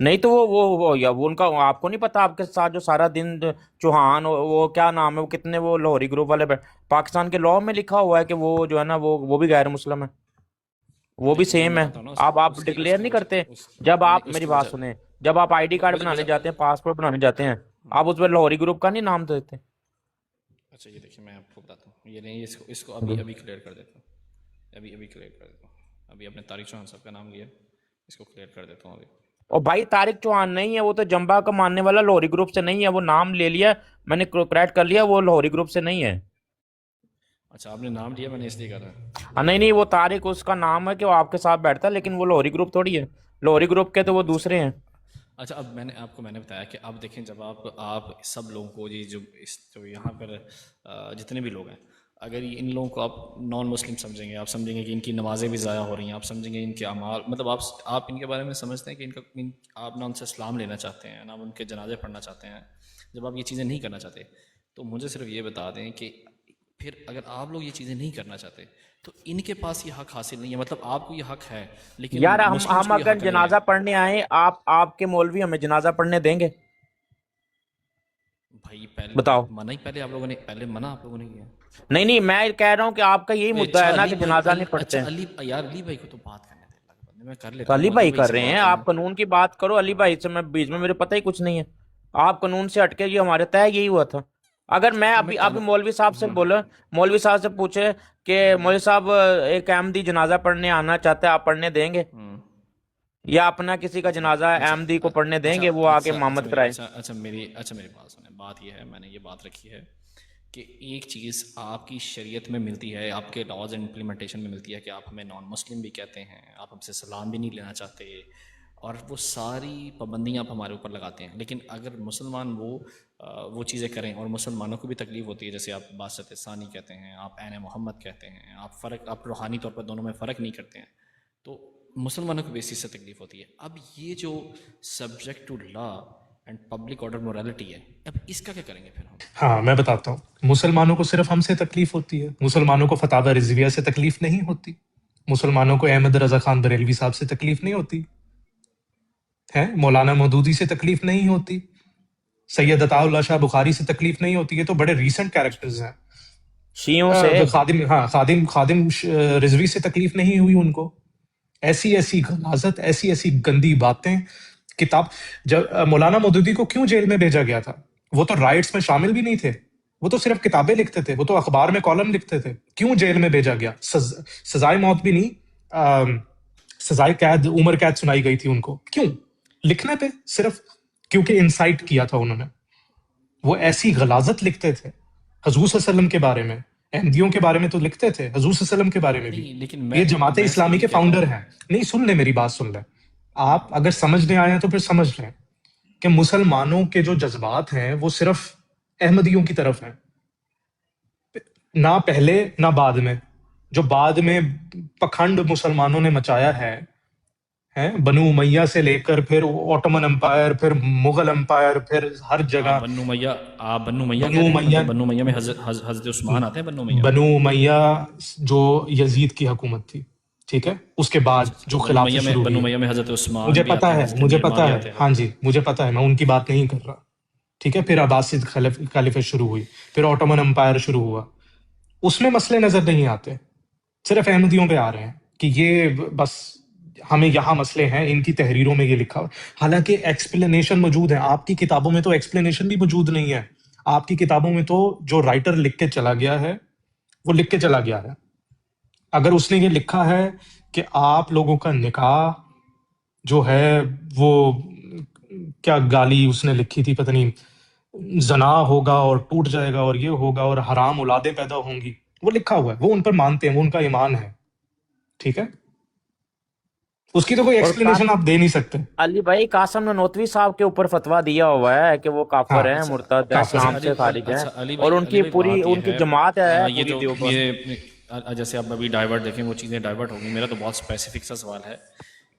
C: نہیں تو وہ یا وہ ان کا آپ کو نہیں پتا, آپ کے ساتھ جو سارا دن چوہان وہ کیا نام ہے, وہ کتنے وہ لاہوری گروپ والے پاکستان کے لاء میں لکھا ہوا ہے کہ وہ جو ہے نا وہ بھی غیر مسلم ہے, وہ بھی
B: نہیں میں
C: سیم ہے.
B: بتاتا ہوں نا
C: آپ
B: اس
C: ڈکلیئر
B: کی
C: نہیں
B: وجہ
C: کرتے
B: اس
C: جب آپ,
B: نہیں اس
C: میری
B: کی
C: بات
B: وجہ
C: سنیں, جب آپ آئی ڈی کارڈ بنانے جاتے ہیں, پاسپورٹ بنانے جاتے ہیں, آپ اس پہ لاہوری گروپ کا نہیں نام دیتے؟
B: اچھا یہ دیکھیے میں آپ کو بتاتا ہوں, یہ نہیں اس کو ابھی کلیئر کر دیتا ہوں, ابھی کلیئر کر دیتا ہوں. ابھی آپ نے طارق چوہان صاحب کا نام لیا, اس کو کلیئر کر دیتا ہوں ابھی.
C: اور بھائی طارق چوہان نہیں ہے, وہ تو جمبا کا ماننے والا لاہوری گروپ سے نہیں ہے, وہ نام لے لیا میں نے, کریکٹ کر لیا, وہ لاہوری گروپ سے نہیں ہے.
B: اچھا آپ نے نام لیا, میں نے اس لیے کہا تھا.
C: نہیں وہ طارق اس کا نام ہے کہ وہ آپ کے ساتھ بیٹھتا ہے, لیکن وہ لاہوری گروپ تھوڑی ہے, لاہوری گروپ کے تو وہ دوسرے ہیں.
B: اچھا اب میں نے بتایا کہ اب دیکھیں, جب آپ سب لوگوں کو یہ جو یہاں پر جتنے بھی لوگ ہیں, اگر ان لوگوں کو آپ نان مسلم سمجھیں گے, آپ سمجھیں گے کہ ان کی نمازیں بھی ضائع ہو رہی ہیں, آپ سمجھیں گے ان کے اعمال, مطلب آپ ان کے بارے میں سمجھتے ہیں کہ آپ نہ ان سے اسلام لینا چاہتے ہیں, نہ ان کے جنازے پڑھنا چاہتے ہیں, جب آپ یہ چیزیں نہیں کرنا چاہتے, تو مجھے صرف یہ بتا دیں کہ پھر اگر آپ لوگ یہ چیزیں نہیں کرنا چاہتے تو ان کے پاس یہ حق حاصل نہیں ہے. مطلب آپ کو یہ حق ہے لیکن
C: یار
B: مسلمس
C: ہم
B: کو یہ
C: اگر
B: حق نہیں ہے.
C: جنازہ پڑھنے آئیں, آپ کے مولوی ہمیں جنازہ پڑھنے دیں گے؟
B: بھائی پہلے
C: بتاؤ.
B: منع ہی پہلے آپ لوگوں نے کیا.
C: نہیں میں کہہ رہا ہوں کہ آپ کا یہی مدعا
B: اچھا
C: ہے نا
B: علی
C: کہ
B: بھائی
C: جنازہ نہیں پڑھتے ہیں.
B: یار علی بھائی کو تو بات کرنے دے, میں کر
C: تو
B: لیتا
C: علی
B: ہوں
C: بھائی کر
B: سے
C: رہے ہیں,
B: بات
C: آپ
B: کروں.
C: قانون کی بات کرو, علی بھائی سے میں بیچ میں, میرے پتہ ہی کچھ نہیں ہے. آپ قانون سے ہٹ کے, یہ ہمارے طے یہی ہوا تھا. اگر میں
B: تو
C: ابھی مولوی صاحب سے بولا, مولوی صاحب سے پوچھے کہ مولوی صاحب ایک احمدی جنازہ پڑھنے آنا چاہتا ہے, آپ پڑھنے دیں گے؟ یا اپنا کسی کا جنازہ احمدی کو پڑھنے دیں گے, وہ آ کے امامت کرائے؟
B: میری بات سنیں. بات یہ ہے, میں نے یہ بات رکھی ہے کہ ایک چیز آپ کی شریعت میں ملتی ہے, آپ کے لاز اینڈ امپلیمنٹیشن میں ملتی ہے کہ آپ ہمیں نان مسلم بھی کہتے ہیں, آپ ہم سے سلام بھی نہیں لینا چاہتے, اور وہ ساری پابندیاں آپ ہمارے اوپر لگاتے ہیں. لیکن اگر مسلمان وہ وہ چیزیں کریں اور مسلمانوں کو بھی تکلیف ہوتی ہے. جیسے آپ باسط ثانی کہتے ہیں, آپ عین محمد کہتے ہیں, آپ روحانی طور پر دونوں میں فرق نہیں کرتے ہیں, تو مسلمانوں کو بھی اس چیز سے تکلیف ہوتی ہے. اب یہ جو subject to law and public order morality ہے, اب اس کا کیا کریں گے پھر ہم؟
A: ہاں میں بتاتا ہوں. مسلمانوں کو صرف ہم سے تکلیف ہوتی ہے, مسلمانوں کو فتاوی رضویہ سے تکلیف نہیں ہوتی, مسلمانوں کو احمد رضا خان بریلوی صاحب سے تکلیف نہیں ہوتی ہے, مولانا مودودی سے تکلیف نہیں ہوتی, سید عطا اللہ شاہ بخاری سے تکلیف نہیں ہوتی. یہ تو بڑے ریسنٹ کیریکٹرز ہیں.
C: شیعوں سے
A: خادم رضوی سے تکلیف نہیں ہوئی ان کو. ایسی غلاظت, ایسی گندی باتیں. کتاب جب مولانا مودودی کو کیوں جیل میں بھیجا گیا تھا؟ وہ تو رائٹس میں شامل بھی نہیں تھے, وہ تو صرف کتابیں لکھتے تھے, وہ تو اخبار میں کالم لکھتے تھے. کیوں جیل میں بھیجا گیا؟ سزائے موت بھی نہیں, سزائے قید, عمر قید سنائی گئی تھی ان کو. کیوں؟ لکھنے پہ صرف, کیونکہ انسائٹ کیا تھا انہوں نے. وہ ایسی غلاظت لکھتے تھے حضور صلی اللہ علیہ وسلم کے بارے میں, احمدیوں کے بارے میں تو لکھتے تھے, حضور صلی اللہ علیہ وسلم کے بارے میں بھی.
B: نہیں لیکن
A: یہ جماعت
B: میں
A: اسلامی کے فاؤنڈر ہیں. نہیں, سن لیں میری بات, سن لیں. آپ اگر سمجھنے آئے ہیں تو پھر سمجھ لیں کہ مسلمانوں کے جو جذبات ہیں وہ صرف احمدیوں کی طرف ہیں, نہ پہلے نہ بعد میں. جو بعد میں پکھنڈ مسلمانوں نے مچایا ہے, بنو امیہ سے لے کر پھر اوٹومن امپائر, پھر مغل امپائر, پھر ہر جگہ
B: بنو امیہ, آپ بنو امیہ کہہ
A: بنو
B: رہے ہیں,
A: امیہ.
B: مطلب بنو امیہ میں حضرت عثمان آتے ہیں بنو امیہ میں.
A: بنو امیہ جو یزید کی حکومت تھی, ٹھیک ہے, اس کے بعد جو
B: بنو
A: خلافت
B: امیہ میں
A: شروع
B: بنو
A: ہوئی.
B: امیہ میں حضرت عثمان
A: مجھے
B: بھی آتے
A: پتا
B: ہیں,
A: ہے,
B: حضرت
A: مجھے
B: معاویہ
A: پتا
B: بھی
A: ہے,
B: آتے ہیں.
A: ہاں جی مجھے پتا ہے, میں ان کی بات نہیں کر رہا, ٹھیک ہے. پھر عباسد خلیفت شروع ہوئی, پھر اوٹومن امپائر شروع ہوا. اس میں مسئلے نظر نہیں آتے, صرف احمدیوں پہ آ رہے ہیں کہ یہ بس ہمیں یہاں مسئلے ہیں, ان کی تحریروں میں یہ لکھا ہوا. حالانکہ ایکسپلینیشن موجود ہے. آپ کی کتابوں میں تو ایکسپلینیشن بھی موجود نہیں ہے. آپ کی کتابوں میں تو جو رائٹر لکھ کے چلا گیا ہے وہ لکھ کے چلا گیا ہے. اگر اس نے یہ لکھا ہے کہ آپ لوگوں کا نکاح جو ہے وہ کیا گالی اس نے لکھی تھی, پتہ نہیں, زنا ہوگا اور ٹوٹ جائے گا اور یہ ہوگا اور حرام اولادیں پیدا ہوں گی, وہ لکھا ہوا ہے, وہ ان پر مانتے ہیں, وہ ان کا ایمان ہے, ٹھیک ہے. اس کی تو کوئی
C: اور
A: ایکسپلینیشن آپ دے نہیں سکتے.
C: علی بھائی قاسم نانوتوی صاحب کے اوپر فتویٰ دیا ہوا ہے کہ وہ
A: ہاں,
C: کافر ہیں,
B: اچھا
C: مرتد ہیں,
A: کافر ہے.
C: اسلام سے خارج ہیں,
B: اچھا علی
C: اور
B: بھائی,
C: ان کی پوری
B: بات یہ
C: ان کی
B: ہے,
C: جماعت ہے
B: یہ
C: پوری
B: تو
C: دیوبند.
B: یہ جیسے آپ ابھی ڈائیورٹ دیکھیں, وہ چیزیں ڈائیورٹ ہو گئی. میرا تو بہت اسپیسیفک سا سوال ہے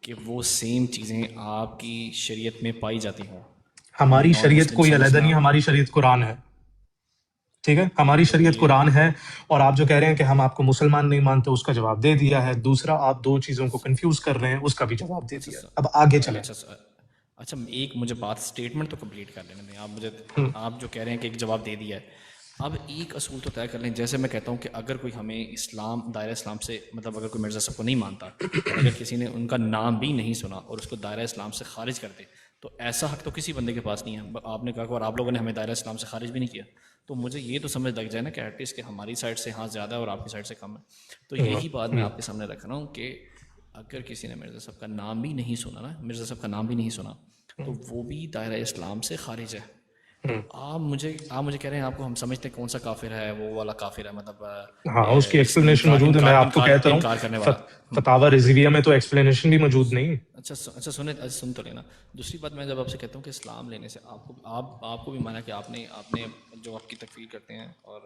B: کہ وہ سیم چیزیں آپ کی شریعت میں پائی جاتی ہوں.
A: ہماری
B: نان
A: شریعت
B: مسلم
A: کوئی علیحدہ
B: سمجھنا.
A: نہیں, ہماری شریعت قرآن ہے, ٹھیک ہے. ہماری
B: تو
A: شریعت
B: یہ
A: قرآن ہے. اور آپ جو کہہ رہے ہیں کہ ہم آپ کو مسلمان نہیں مانتے, اس کا جواب دے دیا ہے. دوسرا, آپ دو چیزوں کو کنفیوز کر رہے ہیں, اس کا بھی جواب دے دیا. اب آگے چلیں.
B: اچھا ایک مجھے بات اسٹیٹمنٹ تو کمپلیٹ کر لینے دیں. آپ جو کہہ رہے ہیں کہ ایک جواب دے دیا ہے, اب ایک اصول تو طے کر لیں. جیسے میں کہتا ہوں کہ اگر کوئی ہمیں اسلام, دائرہ اسلام سے, مطلب اگر کوئی مرزا صاحب کو نہیں مانتا اور اگر کسی نے ان کا نام بھی نہیں سنا اور اس کو دائرہ اسلام سے خارج کر دے, تو ایسا حق تو کسی بندے کے پاس نہیں ہے. آپ نے کہا کہ اور آپ لوگوں نے ہمیں دائرہ اسلام سے خارج بھی نہیں کیا, تو مجھے یہ تو سمجھ لگ جائے نا کہ ایٹ لیسٹ کہ ہماری سائڈ سے ہاں زیادہ ہے اور آپ کی سائڈ سے کم ہے. تو یہی بات میں آپ کے سامنے رکھ رہا ہوں کہ اگر کسی نے مرزا صاحب کا نام بھی نہیں سنا نا, مرزا صاحب کا نام بھی نہیں سنا, تو وہ بھی دائرہ اسلام سے خارج ہے. تو آپ مجھے کہہ رہے ہیں آپ کو ہم سمجھتے ہیں کون سا کافر ہے, وہ والا کافر ہے, مطلب
A: ہاں, اس کی ایکسپلینیشن موجود ہے. میں آپ کو کہتا
B: انکار کرنے والا.
A: ہوں فتاوی رضویہ میں تو ایکسپلینیشن بھی موجود نہیں.
B: اچھا سن تو لینا. دوسری بات, میں جب آپ سے کہتا ہوں کہ اسلام لینے سے آپ کو بھی مانا کہ آپ نے جو آپ کی تکفیر کرتے ہیں اور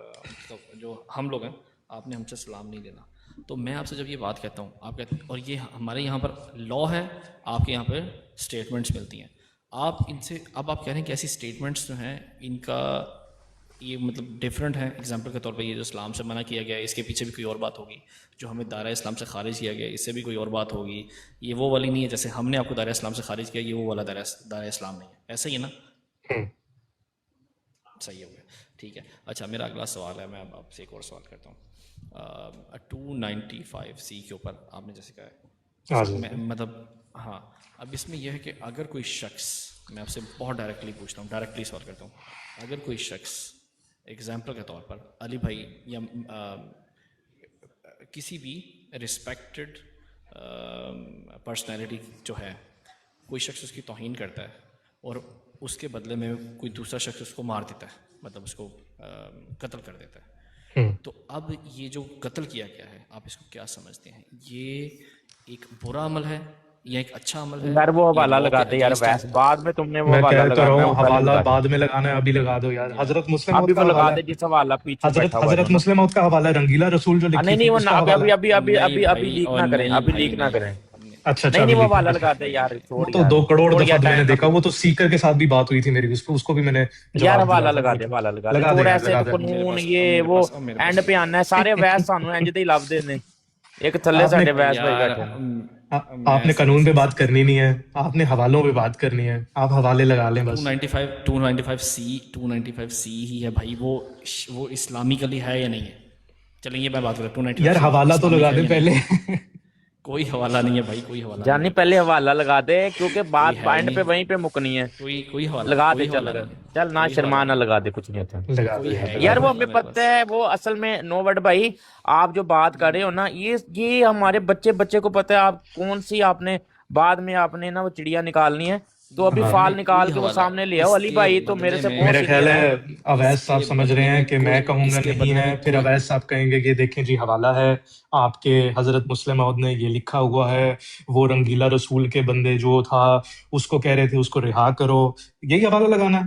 B: جو ہم لوگ ہیں, آپ نے ہم سے سلام نہیں لینا. تو میں آپ سے جب یہ بات کہتا ہوں, آپ کہتے ہیں, اور یہ ہمارے یہاں پر لا ہے, آپ کے یہاں پہ اسٹیٹمنٹس ملتی ہیں, آپ ان سے اب آپ کہہ رہے ہیں کہ ایسی اسٹیٹمنٹس جو ہیں ان کا یہ مطلب ڈفرینٹ ہے. اگزامپل کے طور پہ یہ جو اسلام سے منع کیا گیا ہے, اس کے پیچھے بھی کوئی اور بات ہوگی. جو ہمیں دائرہ اسلام سے خارج کیا گیا ہے, اس سے بھی کوئی اور بات ہوگی. یہ وہ والی نہیں ہے جیسے ہم نے آپ کو دائرہ اسلام سے خارج کیا, یہ وہ والا دائرہ اسلام نہیں ہے. ایسا ہی ہے نا؟ صحیح ہو گیا, ٹھیک ہے. اچھا, میرا اگلا سوال ہے, میں اب آپ سے ایک اور سوال کرتا ہوں. 295C کے اوپر آپ نے جیسے کہا ہے, مطلب ہاں, اب اس میں یہ ہے کہ اگر کوئی شخص, میں آپ سے بہت ڈائریکٹلی پوچھتا ہوں, ڈائریکٹلی سوال کرتا ہوں, اگر کوئی شخص ایگزامپل کے طور پر علی بھائی یا کسی بھی رسپیکٹڈ پرسنالٹی جو ہے, کوئی شخص اس کی توہین کرتا ہے اور اس کے بدلے میں کوئی دوسرا شخص اس کو مار دیتا ہے, مطلب اس کو قتل کر دیتا ہے, تو اب یہ جو قتل کیا گیا ہے, آپ اس کو کیا سمجھتے ہیں؟ یہ ایک برا عمل ہے یہ ایک اچھا عمل ہے،
C: یار وہ
B: یہ
C: حوالہ
B: لا
C: لگا
B: کے
C: دے یار،
B: اگینسٹ ہے.
C: ویس بعد میں تم نے وہ
A: میں
C: حوالہ
A: کہہ تو رہا
C: لگانا ہے
A: ہوں
C: وہ پہلے
A: حوالہ
C: لگا
A: بعد میں لگانا ہے، ابھی لگا دو یار.
B: یا
A: حضرت مسلم
C: ابھی
A: موعود
C: وہ
A: کا
C: لگا
A: حوالہ
C: دے
A: ہے.
C: جس حوالہ پیچھے بیٹھا ہوا ہے جو
A: حضرت
C: نا.
A: مسلم موعود کا حوالہ ہے، رنگیلا رسول جو
C: نہیں
A: لکھی
C: نہیں
A: تھی
C: وہ
A: اس کا
C: ابھی
A: حوالہ
C: ابھی
A: ہے.
C: ابھی ابھی
B: نہیں
C: ابھی ابھی
B: بھائی،
C: لیک
B: اور
C: نہ کریں،
B: نہیں
C: ابھی
B: بھائی،
C: لیک نہ کریں.
A: اچھا
C: نہیں
A: اچھا
C: نہیں
A: ابھی
C: وہ
A: لکھ
C: حوالہ
A: اچھا.
C: لگا دے یار، چھوڑ
A: وہ تو
C: یار
A: 2 کروڑ
C: چھوڑ
A: دفعہ
C: یار
A: میں نے
C: ٹائم
A: دیکھا، وہ تو سیکر کے ساتھ بھی بات ہوئی تھی میری، اس کو بھی میں نے
C: یار
A: جواب دیا
C: حوالہ
A: تھا.
C: لگا
A: وہ
C: دے،
A: تو
C: حوالہ لگا دے.
A: لگا
C: تو
A: دیں یار،
C: ایسے
A: لگا
C: تو
A: دیں.
B: میرے
C: قانون
B: پاس
C: یہ وہ
B: میرے
C: اینڈ
B: پاس
C: پہ آنا ہے، سارے ویس سانو انج دے ہی لب دے نے. ایک تھلے
A: آپ نے
C: ساڈے ویس بھائی
B: یار
C: بیٹھے نے.
A: آپ
B: میں
A: نے قانون پہ بات کرنی نہیں ہے، آپ نے حوالوں پہ بات کرنی ہے. آپ حوالے لگا لیں بس.
B: 295 سی ہی ہے بھائی، وہ اسلامکلی ہے یا نہیں ہے؟ چلیں یہ میں بات کروں.
A: یار
B: 295
A: حوالہ تو
B: اسلامک
A: لگا
B: ہے
A: دیں
B: یا
A: پہلے.
B: نہیں؟ کوئی حوالہ نہیں ہے بھائی، کوئی حوالہ نہیں
C: جانی
B: ہے.
C: پہلے حوالہ لگا دے کیونکہ
B: کوئی
C: بات
B: ہے ہی
C: اینڈ پہ
B: نہیں.
C: وہیں پہ مکنی ہے.
B: کوئی حوالہ
C: لگا دے،
B: کوئی
C: چل
B: حوالہ
C: لگا.
B: نہیں ہے.
C: چل نہ
B: کوئی حوالہ
C: شرما نہ
B: نہیں ہے.
C: لگا دے، کچھ نہیں ہوتا.
A: لگا دو
B: کوئی
A: یار،
B: ہے ہی
A: لگا
C: یار
A: دو.
C: وہ
B: نہیں
C: ہمیں
B: حوالہ میرے
C: پتہ
B: پاس.
C: ہے، وہ اصل میں نو وٹ بھائی آپ جو بات کر رہے ہو نا، یہ ہمارے بچے کو پتہ ہے آپ کون سی آپ نے بعد میں آپ نے نا وہ چڑیا نکالنی ہے، تو ابھی
A: ہاں
C: فال
B: نہیں
C: نکال
B: کوئی
C: کے وہ
B: حوالہ.
C: سامنے لے آؤ.
B: اس
C: علی
B: کے
C: بھائی تو میرے
B: بدلے
C: سے
B: میں
C: بہت
A: میرا خیال
C: سینئر ہیں.
A: ہے
B: اس
A: اویس صاحب
B: کے
A: سمجھ رہے
B: بدلے
A: ہیں
B: میں
A: کہ میں کہوں گا
B: اس کے
A: نہیں
B: بدلے
A: ہے،
B: میں
A: پھر
B: کوئی
A: اویس صاحب کہیں گے کہ دیکھیں جی حوالہ ہے آپ کے، حضرت مسلم موعود نے یہ لکھا ہوا ہے، وہ رنگیلا رسول کے بندے جو تھا اس کو کہہ رہے تھے اس کو رہا کرو. یہی حوالہ لگانا ہے؟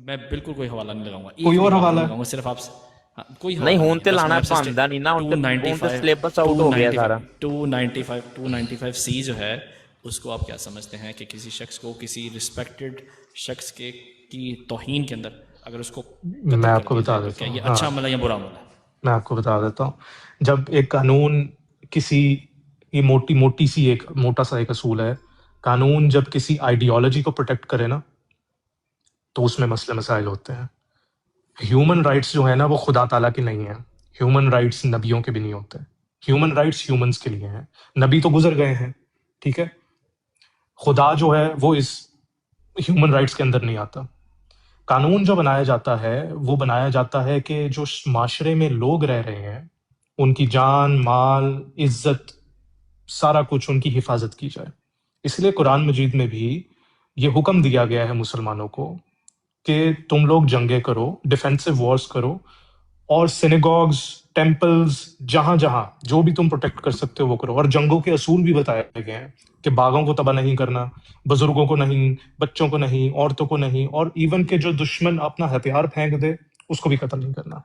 B: میں بالکل کوئی حوالہ نہیں لگاؤں گا،
A: کوئی
B: ایک بھی
A: اور
B: حوالہ
A: حوالہ
B: نہیں
A: ہے؟
B: لگاؤں گا. صرف آپ کوئی
C: نہیں
B: حوالہ نہیں
C: ہون
B: ہے.
C: تے
B: بس
C: لانا
B: میں آپ سے
C: بھاندا نہیں نا، ہون تے سلیبس آؤٹ ہو گیا سارا.
B: 295 جو ہے اس کو آپ کیا سمجھتے ہیں کہ کسی شخص کو، کسی رسپیکٹڈ شخص کی توہین کے اندر اگر اس کو
A: میں
B: قتل
A: آپ
B: کر
A: کو
B: دیا
A: بتا
B: جائے تو
A: دیتا
B: کیا
A: ہوں.
B: یہ
A: ہاں
B: اچھا عمل ہے یا برا عمل ہے؟
A: میں آپ کو بتا دیتا ہوں. جب ایک قانون کسی، یہ موٹی سی ایک موٹا سا ایک اصول ہے، قانون جب کسی آئیڈیالوجی کو پروٹیکٹ کرے نا تو اس میں مسئلے مسائل ہوتے ہیں. ہیومن رائٹس جو ہے نا وہ خدا تعالیٰ کی نہیں ہیں. ہیومن رائٹس نبیوں کے بھی نہیں ہوتے. ہیومن رائٹس ہیومنس کے لیے ہیں. نبی تو گزر گئے ہیں، ٹھیک ہے. خدا جو ہے وہ اس ہیومن رائٹس کے اندر نہیں آتا. قانون جو بنایا جاتا ہے وہ بنایا جاتا ہے کہ جو معاشرے میں لوگ رہ رہے ہیں ان کی جان، مال، عزت، سارا کچھ ان کی حفاظت کی جائے. اس لیے قرآن مجید میں بھی یہ حکم دیا گیا ہے مسلمانوں کو کہ تم لوگ جنگیں کرو، ڈیفینسو وارز کرو، اور سینیگوگز، ٹیمپلز، جہاں جہاں جو بھی تم پروٹیکٹ کر سکتے ہو وہ کرو. اور جنگوں کے اصول بھی بتائے گئے ہیں کہ باغوں کو تباہ نہیں کرنا، بزرگوں کو نہیں، بچوں کو نہیں، عورتوں کو نہیں، اور ایون کہ جو دشمن اپنا ہتھیار پھینک دے اس کو بھی قتل نہیں کرنا.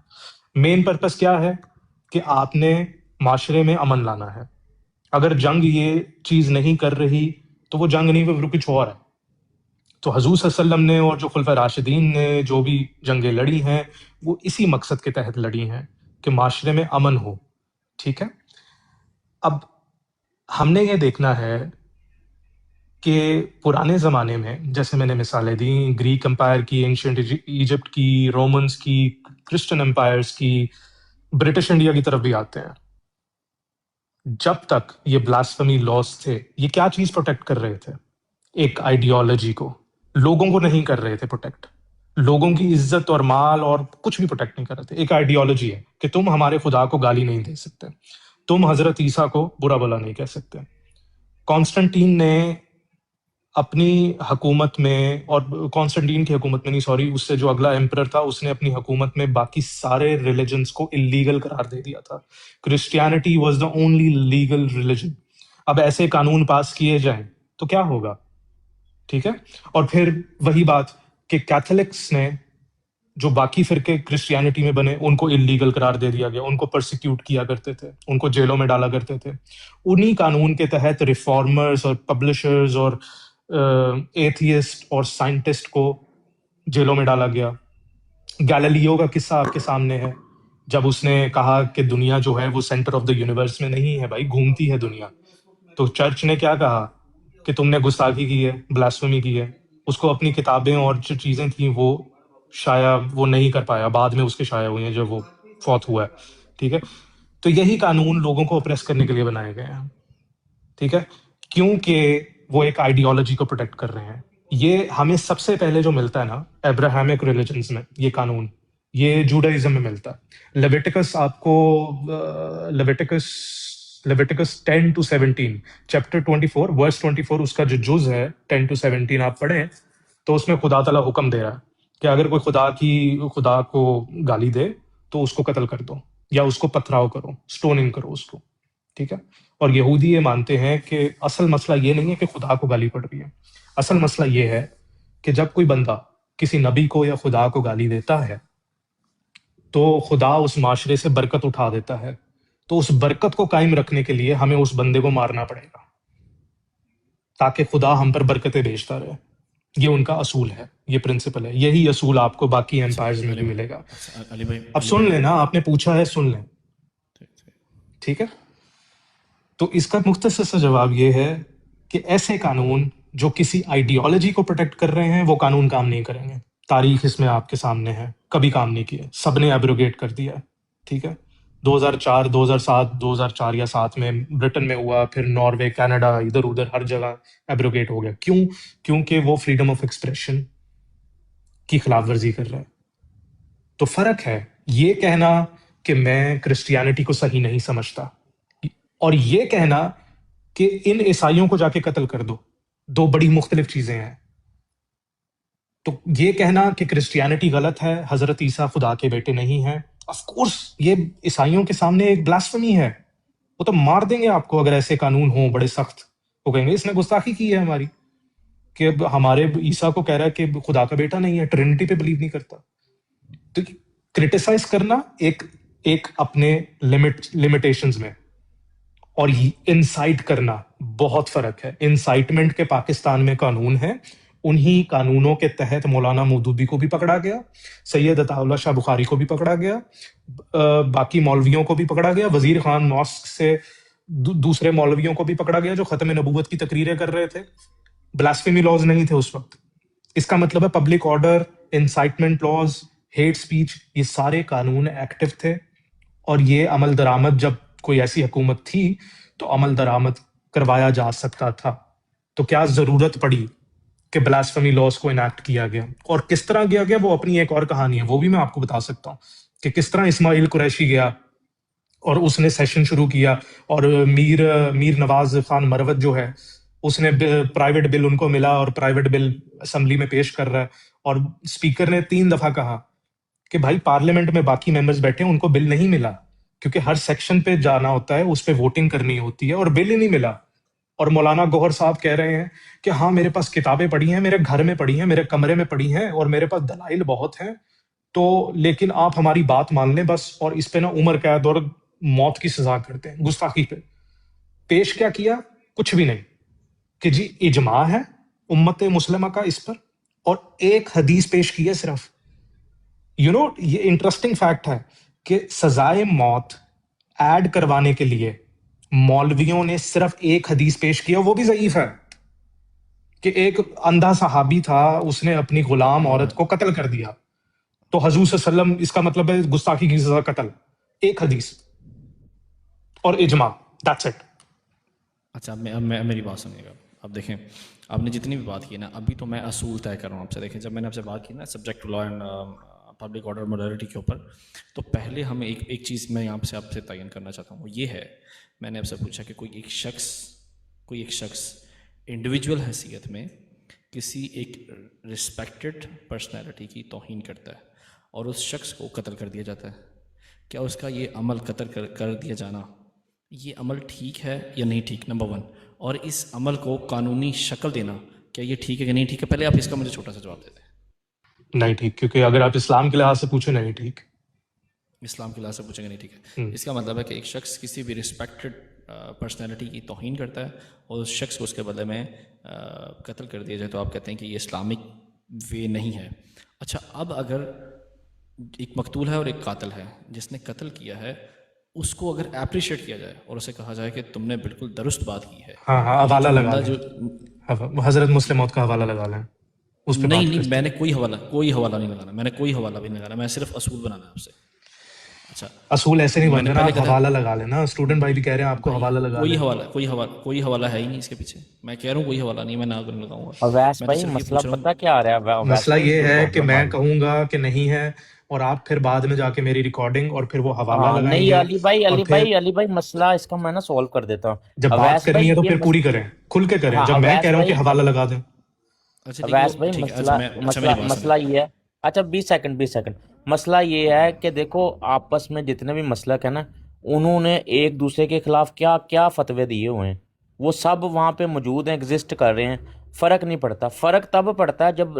A: مین پرپس کیا ہے کہ آپ نے معاشرے میں امن لانا ہے. اگر جنگ یہ چیز نہیں کر رہی تو وہ جنگ نہیں، وہ کچھ اور ہے. تو حضور صلی اللہ علیہ وسلم نے اور جو خلفۂ راشدین نے جو بھی جنگیں لڑی ہیں وہ اسی مقصد کے تحت لڑی ہیں کہ معاشرے میں امن ہو، ٹھیک ہے. اب ہم نے یہ دیکھنا ہے کہ پرانے زمانے میں، جیسے میں نے مثالیں دیں، گریک امپائر کی، اینشنٹ ایجپٹ کی، رومنز کی، کرسچن امپائرز کی، برٹش انڈیا کی طرف بھی آتے ہیں. جب تک یہ بلاسفمی لاز تھے یہ کیا چیز پروٹیکٹ کر رہے تھے؟ ایک آئیڈیالوجی کو. لوگوں کو نہیں کر رہے تھے پروٹیکٹ، لوگوں کی عزت اور مال اور کچھ بھی پروٹیکٹ نہیں کر رہے تھے. ایک آئیڈیالوجی ہے کہ تم ہمارے خدا کو گالی نہیں دے سکتے، تم حضرت عیسیٰ کو برا بلا نہیں کہہ سکتے. کانسٹنٹین نے اپنی حکومت میں، اور کانسٹنٹین کی حکومت میں نہیں، سوری، اس سے جو اگلا ایمپرر تھا اس نے اپنی حکومت میں باقی سارے ریلیجنس کو اللیگل قرار دے دیا تھا. Christianity was the only legal religion. اب ایسے قانون پاس کیے جائیں تو کیا ہوگا؟ ٹھیک ہے. اور پھر وہی بات کہ کیتھولکس نے، جو باقی فرقے کرسچینٹی میں بنے، ان کو اللیگل قرار دے دیا گیا، ان کو پرسیکیوٹ کیا کرتے تھے، ان کو جیلوں میں ڈالا کرتے تھے. انہی قانون کے تحت ریفارمرز اور پبلشرز اور ایتھیسٹ اور سائنٹسٹ کو جیلوں میں ڈالا گیا. گیلیلیو کا قصہ آپ کے سامنے ہے، جب اس نے کہا کہ دنیا جو ہے وہ سینٹر آف دا یونیورس میں نہیں ہے بھائی، گھومتی ہے دنیا. تو چرچ نے کیا کہا کہ تم نے گستاخی کی ہے، بلاسفیمی کی ہے. اس کو اپنی کتابیں اور جو چیزیں تھیں وہ شائع وہ نہیں کر پایا، بعد میں اس کے شائع ہوئی ہیں جب وہ فوت ہوا ہے. ٹھیک ہے. تو یہی قانون لوگوں کو اپریس کرنے کے لیے بنائے گئے ہیں، ٹھیک ہے، کیونکہ وہ ایک آئیڈیالوجی کو پروٹیکٹ کر رہے ہیں. یہ ہمیں سب سے پہلے جو ملتا ہے نا ابراہیمک ریلیجنز میں، یہ قانون یہ جوڈائزم میں ملتا ہے. لیویٹکس آپ کو لیویٹکس 10 to 17 چیپٹر 24 ورس 24 اس کا جو جز ہے 10 to 17 آپ پڑھیں تو اس میں خدا تعالیٰ حکم دے رہا ہے کہ اگر کوئی خدا کو گالی دے تو اس کو قتل کر دو، یا اس کو پتھراؤ کرو، سٹوننگ کرو اس کو. ٹھیک ہے. اور یہودی یہ مانتے ہیں کہ اصل مسئلہ یہ نہیں ہے کہ خدا کو گالی پڑ رہی ہے، اصل مسئلہ یہ ہے کہ جب کوئی بندہ کسی نبی کو یا خدا کو گالی دیتا ہے تو خدا اس معاشرے سے برکت اٹھا دیتا ہے، تو اس برکت کو قائم رکھنے کے لیے ہمیں اس بندے کو مارنا پڑے گا تاکہ خدا ہم پر برکتیں بھیجتا رہے. یہ ان کا اصول ہے، یہ پرنسپل ہے. یہی اصول آپ کو باقی
B: اچھا
A: امپائرز میں
B: علی
A: بھی
B: بھائی،
A: ملے گا.
B: اچھا علی بھائی،
A: اب
B: علی
A: سن
B: بھائی،
A: لیں نا، آپ نے پوچھا ہے، سن لیں.
B: ٹھیک ٹھیک.
A: ٹھیک ہے، تو اس کا مختصر سا جواب یہ ہے کہ ایسے قانون جو کسی آئیڈیالوجی کو پروٹیکٹ کر رہے ہیں وہ قانون کام نہیں کریں گے. تاریخ اس میں آپ کے سامنے ہے، کبھی کام نہیں کیے، سب نے ایبروگیٹ کر دیا. ٹھیک ہے، 2004 2007 2004 یا 7 میں برٹن میں ہوا، پھر ناروے، کینیڈا، ادھر ادھر ہر جگہ ایبروگیٹ ہو گیا. کیوں؟ کیونکہ وہ فریڈم آف ایکسپریشن کی خلاف ورزی کر رہا ہے. تو فرق ہے یہ کہنا کہ میں کرسچینٹی کو صحیح نہیں سمجھتا اور یہ کہنا کہ ان عیسائیوں کو جا کے قتل کر دو. دو بڑی مختلف چیزیں ہیں. تو یہ کہنا کہ کرسچینٹی غلط ہے، حضرت عیسیٰ خدا کے بیٹے نہیں ہیں، آف کورس یہ عیسائیوں کے سامنے ایک بلاسفمی ہے. وہ تو مار دیں گے آپ کو اگر ایسے قانون ہوں بڑے سخت. وہ کہیں گے اس نے گستاخی کی ہے ہماری، کہ ہمارے عیسیٰ کو کہہ رہا ہے کہ خدا کا بیٹا نہیں ہے، ٹرینٹی پہ بلیو نہیں کرتا. تو کرٹیسائز کرنا ایک اپنے لمیٹیشنز میں، اور انسائٹ کرنا بہت فرق ہے. انسائٹمنٹ کے پاکستان میں قانون ہیں، انہی قانونوں کے تحت مولانا مودودی کو بھی پکڑا گیا، سید عطا اللہ شاہ بخاری کو بھی پکڑا گیا، باقی مولویوں کو بھی پکڑا گیا، وزیر خان ماسک سے دوسرے مولویوں کو بھی پکڑا گیا جو ختم نبوت کی تقریریں کر رہے تھے. بلاسفیمی لاز نہیں تھے اس وقت. اس کا مطلب ہے public order, incitement laws, hate speech, یہ سارے قانون ایکٹیو تھے. اور یہ عمل درآمد، جب کوئی ایسی حکومت تھی تو عمل درآمد کروایا جا سکتا تھا. تو کیا ضرورت پڑی کہ بلاسفمی لاز کو انیکٹ کیا گیا، اور کس طرح کیا گیا وہ اپنی ایک اور کہانی ہے، وہ بھی میں آپ کو بتا سکتا ہوں کہ کس طرح اسماعیل قریشی گیا اور اس نے سیشن شروع کیا، اور میر نواز خان مروت جو ہے اس نے پرائیویٹ بل ان کو ملا اور پرائیویٹ بل اسمبلی میں پیش کر رہا ہے، اور اسپیکر نے 3 دفعہ کہا کہ بھائی پارلیمنٹ میں باقی ممبرز بیٹھے ہیں، ان کو بل نہیں ملا، کیونکہ ہر سیکشن پہ جانا ہوتا ہے، اس پہ ووٹنگ کرنی ہوتی ہے، اور بل ہی نہیں ملا. اور مولانا گوہر صاحب کہہ رہے ہیں کہ ہاں میرے پاس کتابیں پڑھی ہیں، میرے گھر میں پڑھی ہیں، میرے کمرے میں پڑھی ہیں، اور میرے پاس دلائل بہت ہیں، تو لیکن آپ ہماری بات مان لیں بس، اور اس پہ نا عمر قید اور موت کی سزا کرتے ہیں گستاخی پہ. پیش کیا کچھ بھی نہیں، کہ جی اجماع ہے امت مسلمہ کا اس پر، اور ایک حدیث پیش کی ہے صرف. یہ انٹرسٹنگ فیکٹ ہے کہ سزائے موت ایڈ کروانے کے لیے مولویوں نے صرف ایک حدیث پیش کیا، وہ بھی ضعیف ہے، کہ ایک اندھا صحابی تھا، اس نے اپنی غلام عورت کو قتل کر دیا، تو حضور صلی اللہ علیہ وسلم، اس کا مطلب ہے گستاخی کی سزا قتل. ایک حدیث اور اجماع، دیٹس اٹ.
B: اچھا اب میں میری بات سنیے گا. اب دیکھیں، آپ نے جتنی بھی بات کی نا، ابھی تو میں اصول طے کر رہا ہوں آپ سے. دیکھیں جب میں نے آپ سے بات کی نا subject law and public order modality کے اوپر، تو پہلے ہمیں ایک چیز میں یہاں سے آپ سے تعین کرنا چاہتا ہوں، وہ یہ ہے، میں نے آپ سے پوچھا کہ کوئی ایک شخص انڈیویجول حیثیت میں کسی ایک رسپیکٹڈ پرسنالٹی کی توہین کرتا ہے اور اس شخص کو قتل کر دیا جاتا ہے، کیا اس کا یہ عمل قتل کر دیا جانا، یہ عمل ٹھیک ہے یا نہیں ٹھیک؟ نمبر 1. اور اس عمل کو قانونی شکل دینا، کیا یہ ٹھیک ہے کہ نہیں ٹھیک ہے؟ پہلے آپ اس کا مجھے چھوٹا سا جواب دے دیں.
A: نہیں ٹھیک، کیونکہ اگر آپ اسلام کے لحاظ سے پوچھیں نہیں ٹھیک.
B: اسلام کے لحاظ سے پوچھیں گے نہیں ٹھیک ہے. اس کا مطلب ہے کہ ایک شخص کسی بھی رسپیکٹڈ پرسنالٹی کی توہین کرتا ہے اور اس شخص کو اس کے بدلے میں قتل کر دیا جائے، تو آپ کہتے ہیں کہ یہ اسلامک وے نہیں ہے. اچھا، اب اگر ایک مقتول ہے اور ایک قاتل ہے، جس نے قتل کیا ہے اس کو اگر اپریشیٹ کیا جائے اور اسے کہا جائے کہ تم نے بالکل درست بات کی ہے،
A: ہاں حوالہ لگا
B: بندہ
A: لیں،
B: جو
A: حضرت مسلم موت کا حوالہ لگا لیں، اس پہ بات
B: نہیں،
A: کرتے
B: میں
A: ہیں.
B: نے کوئی حوالہ نہیں لگانا، میں نے کوئی حوالہ بھی نہیں لگانا، میں صرف اصول بنانا ہے آپ سے. اچھا،
A: اصول ایسے نہیں
B: میں
A: بنتے
B: نے
A: نا،
B: پہلے
A: آپ
B: کہا تھا
A: حوالہ لگا لیں نا. اسٹوڈنٹ بھائی بھی کہہ رہے ہیں آپ کو
B: بھائی
A: حوالہ لگا لیں.
B: کوئی حوالہ ہے ہی نہیں اس کے پیچھے. میں کہہ رہا ہوں کوئی حوالہ نہیں، میں نہ لگاؤں گا.
C: اویس
B: میں تو
C: بھائی
B: صرف یہ
C: مسئلہ
B: پوچھ رہا
C: پتہ
B: ہوں.
C: کیا آ رہا ہے اویس
A: مسئلہ
C: بھائی،
A: یہ
C: سنو
A: ہے کہ
C: پرابلم
A: میں
C: آ رہی ہے.
A: کہوں گا کہ نہیں ہے، اور آپ پھر بعد میں جا کے میری ریکارڈنگ اور پھر وہ حوالہ
C: ہاں
A: لگائیں
C: نہیں
A: گے، اور پھر
C: علی بھائی مسئلہ اس کا میں نا سولو کر دیتا ہوں.
A: جب بات
C: اویس
A: کرنی
C: بھائی
A: ہے تو
C: یہ
A: پھر پوری کریں، کھل کے کریں.
C: ہاں
A: جب میں کہہ
C: اویس
A: رہا ہوں کہ
C: بھائی
A: حوالہ لگا دیں.
B: اچھا ٹھیک
C: اویس بھائی
B: ٹھیک ہے. اچھا میری بات سنیں.
C: مسئلہ یہ ہے. اچھا 20 سیکنڈ مسئلہ یہ ہے کہ دیکھو آپس میں جتنے بھی مسلک ہیں نا انہوں نے ایک دوسرے کے خلاف کیا کیا فتوے دیے ہوئے ہیں، وہ سب وہاں پہ موجود ہیں، ایگزسٹ کر رہے ہیں. فرق نہیں پڑتا. فرق تب پڑتا ہے جب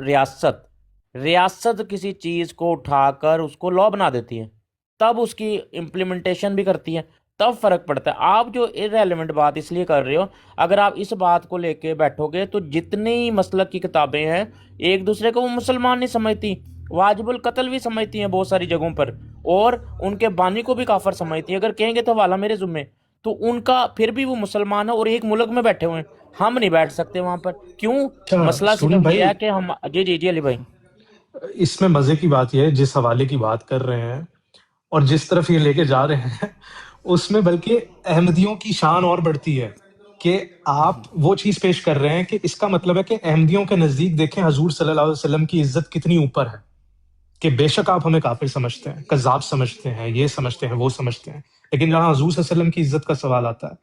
C: ریاست کسی چیز کو اٹھا کر اس کو لا بنا دیتی ہے، تب اس کی امپلیمنٹیشن بھی کرتی ہے، تب فرق پڑتا ہے. آپ جو ارریلیونٹ بات اس لیے کر رہے ہو، اگر آپ اس بات کو لے کے بیٹھو گے تو جتنی مسلک کی کتابیں ہیں ایک دوسرے کو وہ مسلمان نہیں سمجھتی، واجب القتل بھی سمجھتی ہیں بہت ساری جگہوں پر، اور ان کے بانی کو بھی کافر سمجھتی ہیں. اگر کہیں گے تو حوالہ میرے ذمے، تو ان کا پھر بھی وہ مسلمان ہے اور ایک ملک میں بیٹھے ہوئے ہیں، ہم نہیں بیٹھ سکتے وہاں پر. کیوں؟
A: اچھا
C: مسئلہ
A: اسٹوڈنٹ
C: صرف یہ
A: بھائی،
C: ہے کہ ہم جی علی بھائی.
A: اس میں مزے کی بات یہ ہے جس حوالے کی بات کر رہے ہیں اور جس طرف یہ لے کے جا رہے ہیں اس میں بلکہ احمدیوں کی شان اور بڑھتی ہے کہ آپ وہ چیز پیش کر رہے ہیں کہ اس کا مطلب ہے کہ احمدیوں کے نزدیک دیکھیں حضور صلی اللہ علیہ وسلم کی عزت کتنی اوپر ہے، کہ بے شک آپ ہمیں کافر سمجھتے ہیں، کذاب سمجھتے ہیں، یہ سمجھتے ہیں، وہ سمجھتے ہیں، لیکن جہاں حضور صلی اللہ علیہ وسلم کی عزت کا سوال آتا ہے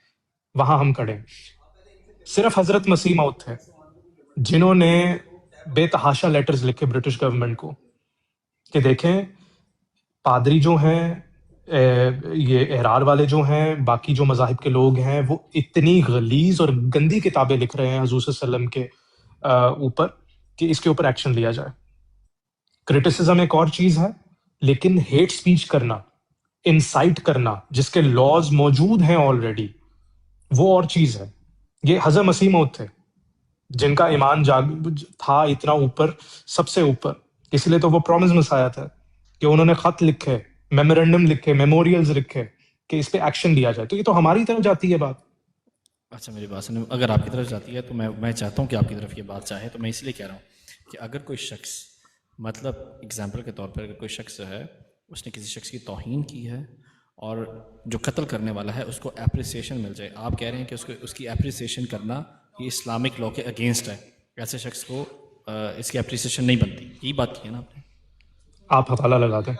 A: وہاں ہم کھڑے ہیں. صرف حضرت مسیح موعود تھے جنہوں نے بے تحاشا لیٹرز لکھے برٹش گورنمنٹ کو کہ دیکھیں پادری جو ہیں، یہ احرار والے جو ہیں، باقی جو مذاہب کے لوگ ہیں، وہ اتنی غلیظ اور گندی کتابیں لکھ رہے ہیں حضور صلی اللہ علیہ وسلم کے اوپر کہ اس کے اوپر ایکشن لیا جائے. کرٹیسزم ایک اور چیز ہے، لیکن ہیٹ سپیچ کرنا، انسائٹ کرنا جس کے لاز موجود ہیں آلریڈی، وہ اور چیز ہے. یہ حضرت مسیح موعود تھے جن کا ایمان تھا اتنا اوپر، سب سے اوپر، اس لیے تو وہ پرومس مسایا تھا کہ انہوں نے خط لکھے، میمورینڈم لکھے، میموریلز لکھے کہ اس پہ ایکشن لیا جائے. تو یہ تو ہماری طرف جاتی ہے بات.
B: اچھا میری بات سنیں، اگر آپ کی طرف جاتی ہے تو میں چاہتا ہوں کہ آپ کی طرف یہ بات چاہے، تو میں اس لیے کہہ رہا ہوں کہ اگر کوئی شخص، مطلب اگزامپل کے طور پر اگر کوئی شخص ہے اس نے کسی شخص کی توہین کی ہے اور جو قتل کرنے والا ہے اس کو اپریسیشن مل جائے، آپ کہہ رہے ہیں کہ اس کی اپریسیشن کرنا یہ اسلامک لا کے اگینسٹ ہے، ایسے شخص کو اس کی اپریسیشن نہیں بنتی، یہی بات کی ہے نا آپ نے؟
A: آپ حوالہ لگا دیں.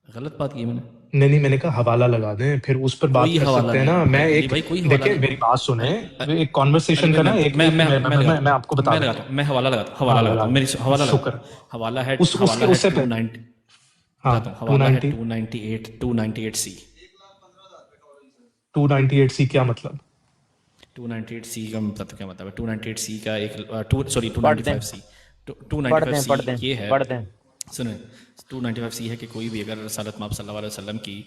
B: غلط بات کی ہے میں نے؟
A: نہیں، میں نے کہا حوالہ لگا دیں، پھر اس پر بات
B: کوئی
A: کر
B: حوالہ
A: سکتے ہیں
B: نہیں
A: نا. میں
B: علی
A: ایک
B: بھائی، کوئی حوالہ
A: دیکھیں
B: نہیں.
A: میری بات سنیں، ایک
B: علی
A: کانورسیشن کا نا،
B: بھائی
A: میں آپ کو بتا دیتا ہوں.
B: میں حوالہ لگاتا ہوں، میری حوالہ
A: شکر.
B: حوالہ ہے
A: اس سے پہ
B: 290،
A: ہاں
B: بتاتا ہوں، حوالہ ہے 298 سی.
A: 298 سی کیا مطلب؟
B: 298 سی کا مطلب کیا مطلب ہے؟ 298 سی کا ایک سوری
C: پڑھ دیں
B: 295 سی، 295 سی
C: پڑھ دیں
B: یہ ہے،
C: پڑھ دیں.
B: سنیں 295 سی ہے کہ کوئی بھی اگر رسالت مآب صلی اللہ علیہ وسلم کی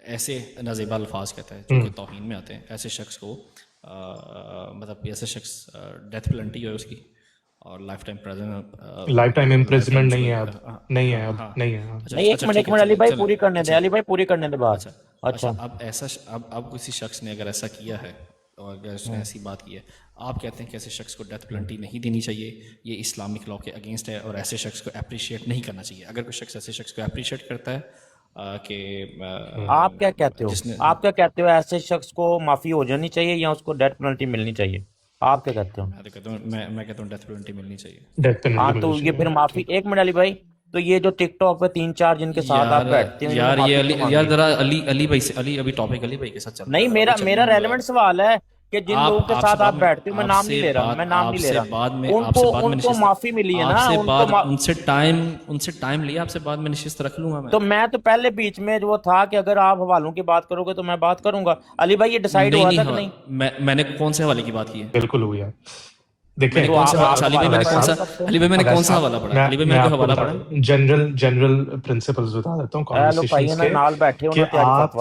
B: ایسے نازیبہ الفاظ کہتا ہے جو کہ توہین میں آتے ہیں، ایسے شخص کو مطلب ایسے شخص ڈیتھ پلنٹی ہے اس کی، اور لائف ٹائم
A: امپریزمنٹ نہیں ہے اب، نہیں ہے اب، نہیں ہے.
C: نہیں، ایک منٹ علی بھائی پوری کرنے دیں، علی بھائی پوری کرنے دیں بات.
B: اچھا اب کسی شخص نے اگر ایسا کیا ہے اور اگر اس نے ایسی بات کی ہے، آپ کہتے ہیں کہ ایسے شخص کو ڈیتھ پلنٹی نہیں دینی چاہیے، یہ اسلامک لا کے اگینسٹ ہے، اور ایسے شخص کو اپریشیٹ نہیں کرنا چاہیے. اگر کوئی شخص ایسے شخص کو اپریشیٹ کرتا ہے کہ
C: آپ کیا کہتے ہو؟ آپ کیا کہتے ہو؟ ایسے شخص کو معافی ہو جانی چاہیے یا اس کو ڈیتھ پینلٹی ملنی چاہیے؟ آپ کیا کہتے ہو؟
B: میں کہتا ہوں ڈیتھ پینلٹی ملنی چاہیے.
C: ہاں تو یہ پھر معافی، ایک منٹ علی بھائی، تو یہ جو ٹک ٹاک پہ 3-4 جن کے ساتھ آپ بیٹھتے ہیں
B: یار یہ یار ذرا علی بھائی سے، علی ابھی ٹاپک علی بھائی کے ساتھ چل رہا ہے.
C: نہیں، میرا ریلیونٹ سوال ہے کہ جن لوگوں کے ساتھ آپ بیٹھتے ہو، میں نام نہیں لے رہا، ان کو معافی ملی ہے نا،
B: ان سے ٹائم لیا، آپ سے بعد میں نشست رکھ لوں گا میں.
C: تو میں تو پہلے بیچ میں جو تھا کہ اگر آپ حوالوں کی بات کرو گے تو میں بات کروں گا. علی بھائی یہ ڈیسائیڈ ہوا تھا کہ نہیں؟
B: میں نے کون سے حوالے کی بات کی ہے؟
A: بالکل ہوئی ہے. دیکھیں
B: علی بھائی میں نے کون سا حوالہ پڑھا؟ علی بھائی میں نے حوالہ پڑھا
A: جنرل پرنسپلز بتا دیتا ہوں کانورسیشنز کے، کہ آپ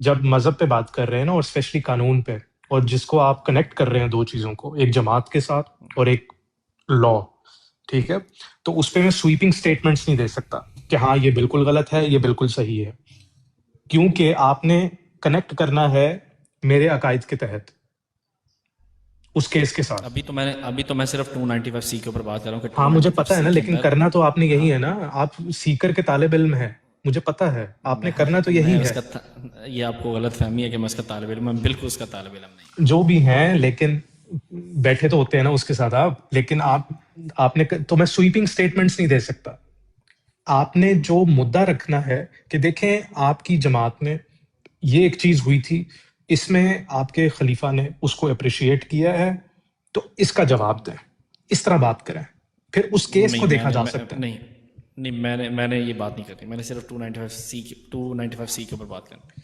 A: جب مذہب پہ بات کر رہے ہیں نا، اور اسپیشلی قانون پہ، اور جس کو آپ کنیکٹ کر رہے ہیں دو چیزوں کو، ایک جماعت کے ساتھ اور ایک لا، ٹھیک ہے، تو اس پہ میں سویپنگ سٹیٹمنٹس نہیں دے سکتا کہ ہاں یہ بالکل غلط ہے، یہ بالکل صحیح ہے، کیونکہ آپ نے کنیکٹ کرنا ہے میرے عقائد کے تحت اس کیس کے ساتھ.
B: ابھی تو میں صرف 295 سی کے اوپر بات کر رہا ہوں کہ
A: ہاں مجھے پتا ہے نا، لیکن کرنا تو آپ نے یہی ہے نا، آپ سیکر کے طالب علم ہیں، مجھے پتا ہے آپ نے کرنا تو یہی ہے.
B: یہ آپ کو غلط فہمی ہے کہ میں اس کا طالب علم، میں بالکل اس کا طالب علم نہیں.
A: جو بھی ہیں، لیکن بیٹھے تو ہوتے ہیں نا اس کے ساتھ آپ، لیکن آپ نے تو میں سویپنگ سٹیٹمنٹس نہیں دے سکتا. آپ نے جو مدعا رکھنا ہے کہ دیکھیں آپ کی جماعت میں یہ ایک چیز ہوئی تھی، اس میں آپ کے خلیفہ نے اس کو اپریشیٹ کیا ہے، تو اس کا جواب دیں، اس طرح بات کریں، پھر اس کیس کو دیکھا جا سکتا ہے.
B: نہیں نہیں، میں نے یہ بات نہیں کرنی، میں نے صرف 295 سی 295 سی کے اوپر بات کرنی،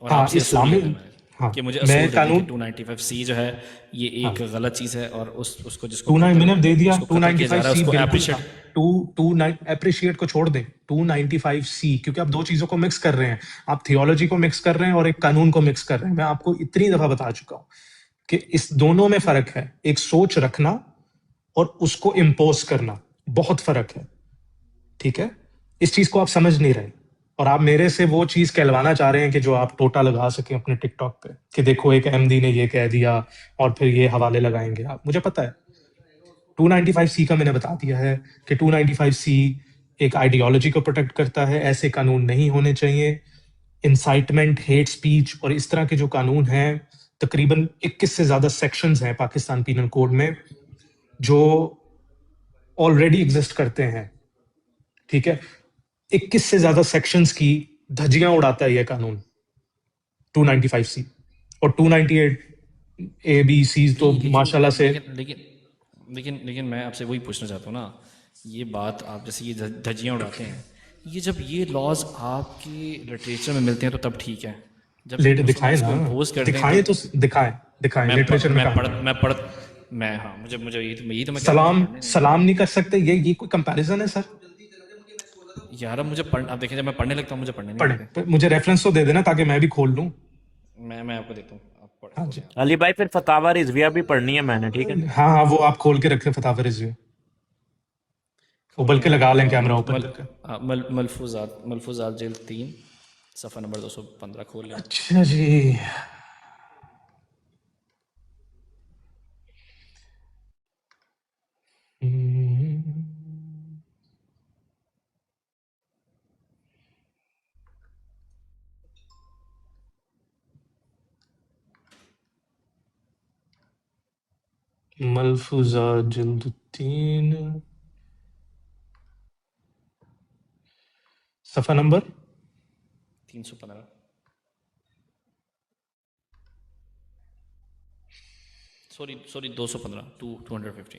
B: اور
A: ہاں
B: آپ سے اصول
A: اسلامی،
B: لینا ہے میں نے،
A: ہاں
B: کہ مجھے
A: میں
B: اصول دینے کہ
A: قانون،
B: 295 سی جو ہے یہ
A: ہاں
B: ایک غلط چیز ہے، اور اس کو جس کو
A: ٹو نائن میں
B: قتل
A: نے دے دیا،
B: جس کو
A: ٹو
B: قتل
A: نائنٹی
B: کیا
A: فائیو
B: جا رہا ہے اس
A: سی
B: کو
A: بالکل، ہاں
B: اپریشیٹ.
A: ٹو نائن اپریشیٹ کو چھوڑ دیں، 295 سی، کیونکہ آپ دو چیزوں کو مکس کر رہے ہیں، آپ تھیولوجی کو مکس کر رہے ہیں اور ایک قانون کو مکس کر رہے ہیں. میں آپ کو اتنی دفعہ بتا چکا ہوں کہ اس دونوں میں فرق ہے، ایک سوچ رکھنا اور اس کو امپوز کرنا، بہت فرق ہے. ٹھیک ہے، اس چیز کو آپ سمجھ نہیں رہے، اور آپ میرے سے وہ چیز کہلوانا چاہ رہے ہیں کہ جو آپ ٹوٹا لگا سکیں اپنے ٹک ٹاک پہ، کہ دیکھو ایک احمدی نے یہ کہہ دیا اور پھر یہ حوالے لگائیں گے آپ. مجھے پتا ہے 295 سی کا میں نے بتا دیا ہے کہ 295 سی ایک آئیڈیالوجی کو پروٹیکٹ کرتا ہے، ایسے قانون نہیں ہونے چاہیے. انسائٹمنٹ، ہیٹ سپیچ اور اس طرح کے جو قانون ہیں، تقریباً 21 سے زیادہ سیکشنز ہیں پاکستان پینل کوڈ میں جو آلریڈی ایگزسٹ کرتے ہیں. ٹھیک ہے، 21 سے زیادہ سیکشنز کی دھجیاں اڑاتا ہے یہ قانون 295 سی، اور 298 A B C تو
B: نہیں، لیکن
A: ماشاء اللہ سے.
B: لیکن لیکن لیکن میں آپ سے وہی پوچھنا چاہتا ہوں نا، یہ بات آپ جیسے یہ دھجیاں اڑاتے ہیں، یہ جب یہ لاز آپ کی لٹریچر میں ملتے ہیں تو تب ٹھیک ہے، جب
A: دکھائیں
B: اس کو
A: نا،
B: امپوز کرتے ہیں
A: دکھائیں
B: تب.
A: تو دکھائیں لٹریچر میں کہاں ہے؟
B: میں ہاں، مجھے یہی تو میں کہہ رہا ہوں، مجھے
A: سلام
B: پڑھنے نہیں
A: سلام
B: آتا.
A: نہیں کر سکتے، یہ کوئی کمپیریزن ہے سر؟
B: یار اب مجھے اب دیکھیں جب میں پڑھنے لگتا ہوں مجھے پڑھنے نہیں آتے.
A: پڑھیں، مجھے ریفرنس تو دے دینا تاکہ میں بھی کھول لوں.
B: میں آپ کو دیتا ہوں، آپ
A: ہاں جی،
B: کھولیں آپ.
C: علی بھائی پھر فتاوی رضویہ بھی پڑھنی ہے میں نے، ٹھیک ہے.
A: ہاں ہاں وہ آپ کھول کے رکھیں فتاوی رضویہ، وہ
B: کھول لیں
A: بلکہ
B: آپ.
A: لگا لیں کیمرہ اوپن کر کے.
B: ملفوظات جلد 3 صفحہ نمبر 215 کھول لیں آپ.
A: اچھا جی، ملفوظات جلد 3 صفحہ نمبر
B: 315. سوری 215 250.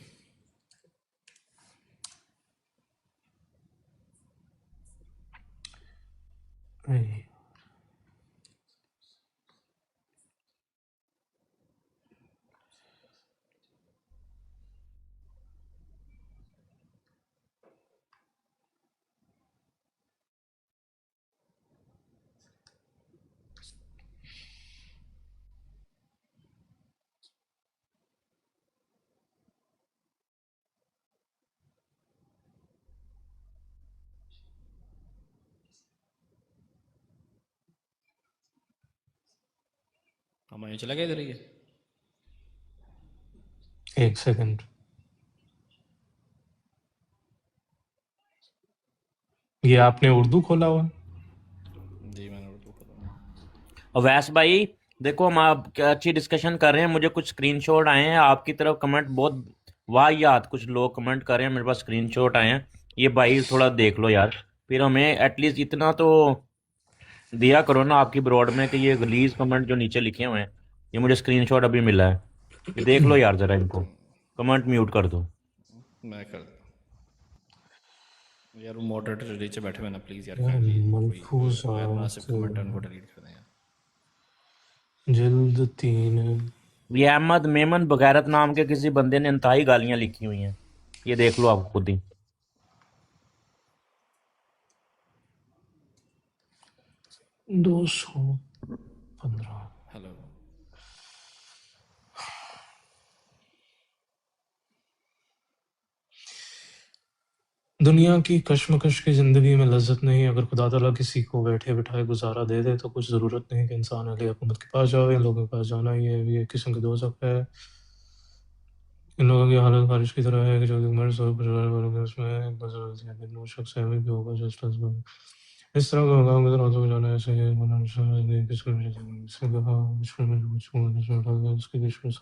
B: ہمیں چلا گیا ادھر ہی ہے.
A: ایک سیکنڈ، یہ آپ نے اردو کھولا ہوا؟
B: جی میں نے اردو کھولا.
C: اویس بھائی دیکھو ہم آپ اچھی ڈسکشن کر رہے ہیں، مجھے کچھ اسکرین شاٹ آئے ہیں آپ کی طرف، کمنٹ بہت واہیات کچھ لوگ کمنٹ کر رہے ہیں، میرے پاس اسکرین شاٹ آئے ہیں، یہ بھائی تھوڑا دیکھ لو یار، پھر ہمیں ایٹ لیسٹ اتنا تو دیا کرو نا آپ کی براڈ میں کہ یہ غلیظ کمنٹ جو نیچے لکھے ہوئے ہیں، یہ مجھے اسکرین شاٹ ابھی ملا ہے، یہ دیکھ لو یار ذرا ان کو، کمنٹ میوٹ کر دو.
B: میں کر دیتا ہوں یار، وہ ماڈریٹر نیچے بیٹھے ہوئے نا، پلیز یار
A: یار
B: کائنڈلی کوئی جو غیر
A: ملفوظات
B: مناسب کمنٹ ہے ان کو ڈیلیٹ کر دیں یار.
A: جلد 3
C: یہ احمد میمن بغیرت نام کے کسی بندے نے انتہائی گالیاں لکھی ہوئی ہیں، یہ دیکھ لو آپ خود ہی.
A: 215.
B: ہلو.
A: دنیا کی کشمکش کی زندگی میں لذت نہیں، اگر خدا تعالیٰ کسی کو بیٹھے بٹھائے گزارا دے دے تو کچھ ضرورت نہیں کہ انسان علیہ حکومت کے پاس جاؤ، ان لوگوں کے پاس جانا ہی ہے، یہ ایک قسم کی دوزخ ہے. ان لوگوں کی حالت بارش کی طرح ہے کہ جو کہ مرض اور پریوار والوں کے اس میں ہے، ایک ضرورت ہے کہ وہ شخص احمد بھی ہوگا جو اس طرح کا ہوگا، مگر آنسو جانا ایسے ہی ہونا نشان کس سے کہا مشکل میں کچھ اٹھا گیا اس کی کشمش سے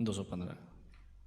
B: 215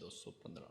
B: 215।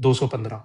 A: 215।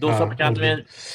C: 295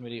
B: ਮੇਰੀ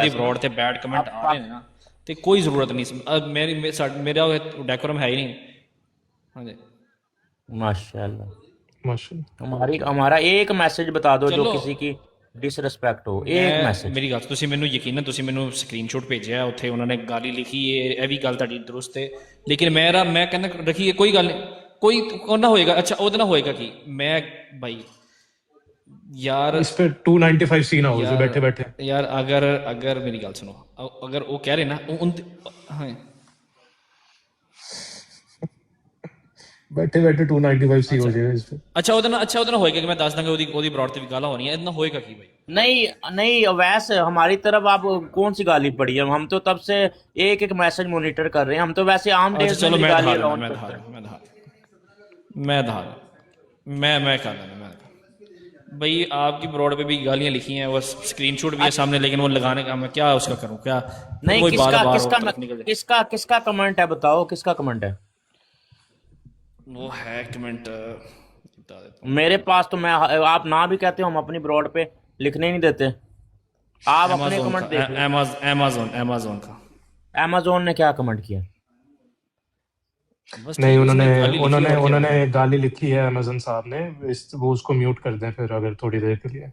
B: ਦੀ ਬਰੋਡ ਤੇ ਬੈਡ ਕਮੈਂਟ ਆ ਰਹੇ ਨੇ ਨਾ, تو کوئی ضرورت نہیں میرا ڈیکورم ہے ہی نہیں. ہاں جی
C: ماشاء اللہ.
A: ماشاء اللہ.
C: ہمارا ایک میسج بتا دو جو
B: چلو
C: کسی کی ڈس رسپیکٹ ہو, ایک میسج.
B: میری گل تسی مینوں یقیناً تسی مینوں سکرین شاٹ بھیجیا اتنے انہوں نے گالی لکھی ہے, یہ بھی گل تہاڈی درست ہے, لیکن میں کہنا رکھیے کوئی گل نہیں, کوئی نہ ہوئے گا. اچھا وہ نہ ہوئے گا کہ میں بھائی یار
A: اس پہ 295C نہ ہو جو
B: یار
A: بیٹھے بیٹھے
B: یار اگر میری گل سنو, اگر وہ کہہ رہے نا ہاں
A: بیٹھے بیٹھے 295C ہو جائے اس پہ.
B: اچھا وہ ہوئے گا کہ میں دس دوں گا وہ براڈ سے بھی گالا ہونی ہے, اتنا ہوئے گا کہ بھائی
C: نہیں ویسے ہماری طرف آپ کون سی گالی پڑی ہے, ہم تو تب سے ایک میسج مانیٹر کر رہے ہیں, ہم تو ویسے عام
B: اچھا
C: ڈیز میں
B: چلو
C: بھی
B: میں
C: گالی
B: دہا
C: الاؤنس
B: میں
C: کرتے ہیں.
B: کر لینا میں بھائی آپ کی براڈ پہ بھی گالیاں لکھی ہیں, وہ اسکرین شاٹ بھی ہے سامنے, لیکن وہ لگانے کا میں کیا اس کا کروں, کیا پھر
C: نہیں
B: وہی بار بار
C: کس
B: وہ
C: کا
B: طرف نکل جائے.
C: کس کا کمنٹ ہے, بتاؤ کس کا کمنٹ ہے.
B: وہ ہے کمنٹ بتا دیتا ہوں.
C: میرے پاس تو میں آپ نہ بھی کہتے ہو, ہم اپنی براڈ پہ لکھنے نہیں دیتے, آپ اپنے
B: امیزون کا
C: کمنٹ دیکھ لیں.
B: امیزون کا
C: امیزون نے کیا کمنٹ کیا؟
B: بس
A: نہیں
B: ٹھیک, اس
A: انہوں
B: نے
A: نے
B: گالی لکھی
A: انہوں نے
B: اور کیا.
A: انہوں نے گالی لکھی ہے امیزن صاحب نے, وہ اس کو میوٹ کر دیں پھر اگر تھوڑی دیر کے لیے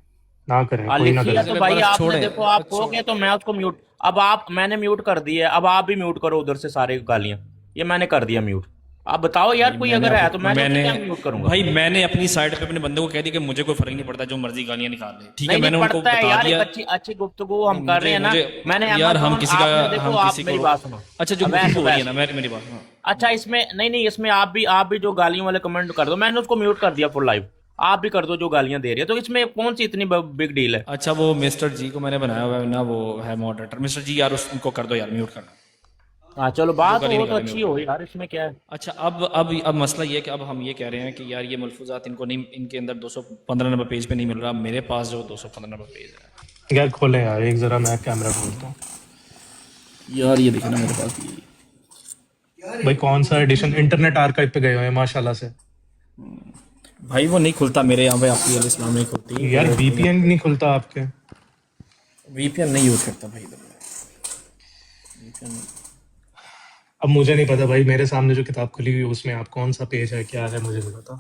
A: نہ کریں, کوئی نہ
C: لکھی ہے
A: کرے.
C: تو
B: چلے
C: بھائی
B: بس
C: آپ نے
B: چھوڑیں
C: دیکھو, آپ ہو گے تو میں اس کو میوٹ, اب میں نے میوٹ کر دی ہے, اب آپ بھی میوٹ کرو ادھر سے سارے گالیاں, یہ میں نے کر دیا میوٹ. آپ بتاؤ یار کوئی اگر ہے تو میں تو اسے کیا میوٹ کروں گا.
B: بھائی میں نے اپنی سائڈ پہ اپنے بندے کو کہہ دیا کہ مجھے کوئی فرق نہیں پڑتا, جو مرضی گالیاں نکال لے, ٹھیک ہے, میں نے ان کو
C: پڑتا ہے
B: بتا
C: یار,
B: دیا.
C: ایک اچھی گفتگو ہم کر رہے ہیں نا.
B: مجھے
C: میں نے
B: یار ہم
C: Amazon,
B: کسی
C: آپ نے
B: کا
C: دیکھو, آپ میری بات سنو.
B: اچھا جو گفتگو ہو رہی ہے نا میری بات,
C: اچھا اس میں نہیں اس میں آپ بھی جو گالیوں والے کمنٹ کر دو, میں نے اس کو میوٹ کر دیا فل لائیو, آپ بھی کر دو جو گالیاں دے رہی ہے, تو اس میں کون سی اتنی بگ ڈیل ہے.
B: اچھا وہ مسٹر جی کو میں نے بنایا ہوا ہے نا, وہ ہے ماڈریٹر مسٹر جی, یار ان کو کر دو یار, میوٹ کر دو.
C: ہاں چلو بات
B: گالی
C: ہو تو
B: نکالے
C: اچھی
B: میوٹ کر
C: ہو
B: دو.
C: یار, اس میں کیا ہے.
B: اچھا اب مسئلہ یہ ہے کہ اب ہم یہ کہہ رہے ہیں کہ یار یہ ملفوظات ان کو نہیں, ان کے اندر 215 نمبر پیج پہ نہیں مل رہا, میرے پاس جو 215 نمبر پیج ہے.
A: یار کھولیں یار ایک ذرا, میں کیمرہ کھولتا ہوں.
B: یار یہ دیکھیں نا میرے پاس
A: بھائی کون سا ایڈیشن, انٹرنیٹ آرکائیو پہ گئے ہوئے ہیں ماشاء اللہ سے.
B: بھائی وہ نہیں کھلتا میرے یہاں پہ, آپ کی علیہ السلام نہیں کھلتی,
A: یار وی پی این نہیں کھلتا آپ کے.
B: وی پی این نہیں یوز کرتا بھائی.
A: اب مجھے نہیں پتا بھائی, میرے سامنے جو کتاب کھلی ہوئی ہے اس میں آپ کون سا پیج ہے, کیا ہے, مجھے نہیں پتا.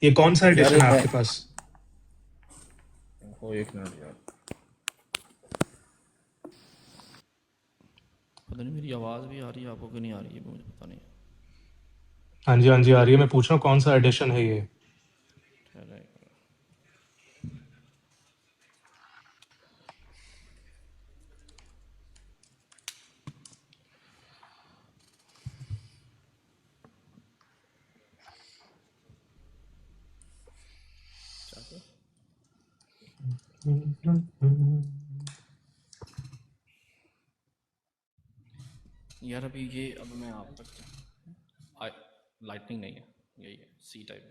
A: یہ کون سا ایڈیشن ہے آپ کے پاس؟
B: ایک منٹ یار, پتہ نہیں میری آواز بھی آ رہی ہے آپ کو کہ نہیں آ رہی ہے, مجھے پتہ نہیں.
A: ہاں جی آ رہی ہے, میں پوچھ رہا ہوں کون سا ایڈیشن ہے یہ.
B: یار ابھی یہ, اب میں آپ تک لائٹنگ نہیں ہے, یہی ہے سی ٹائپ.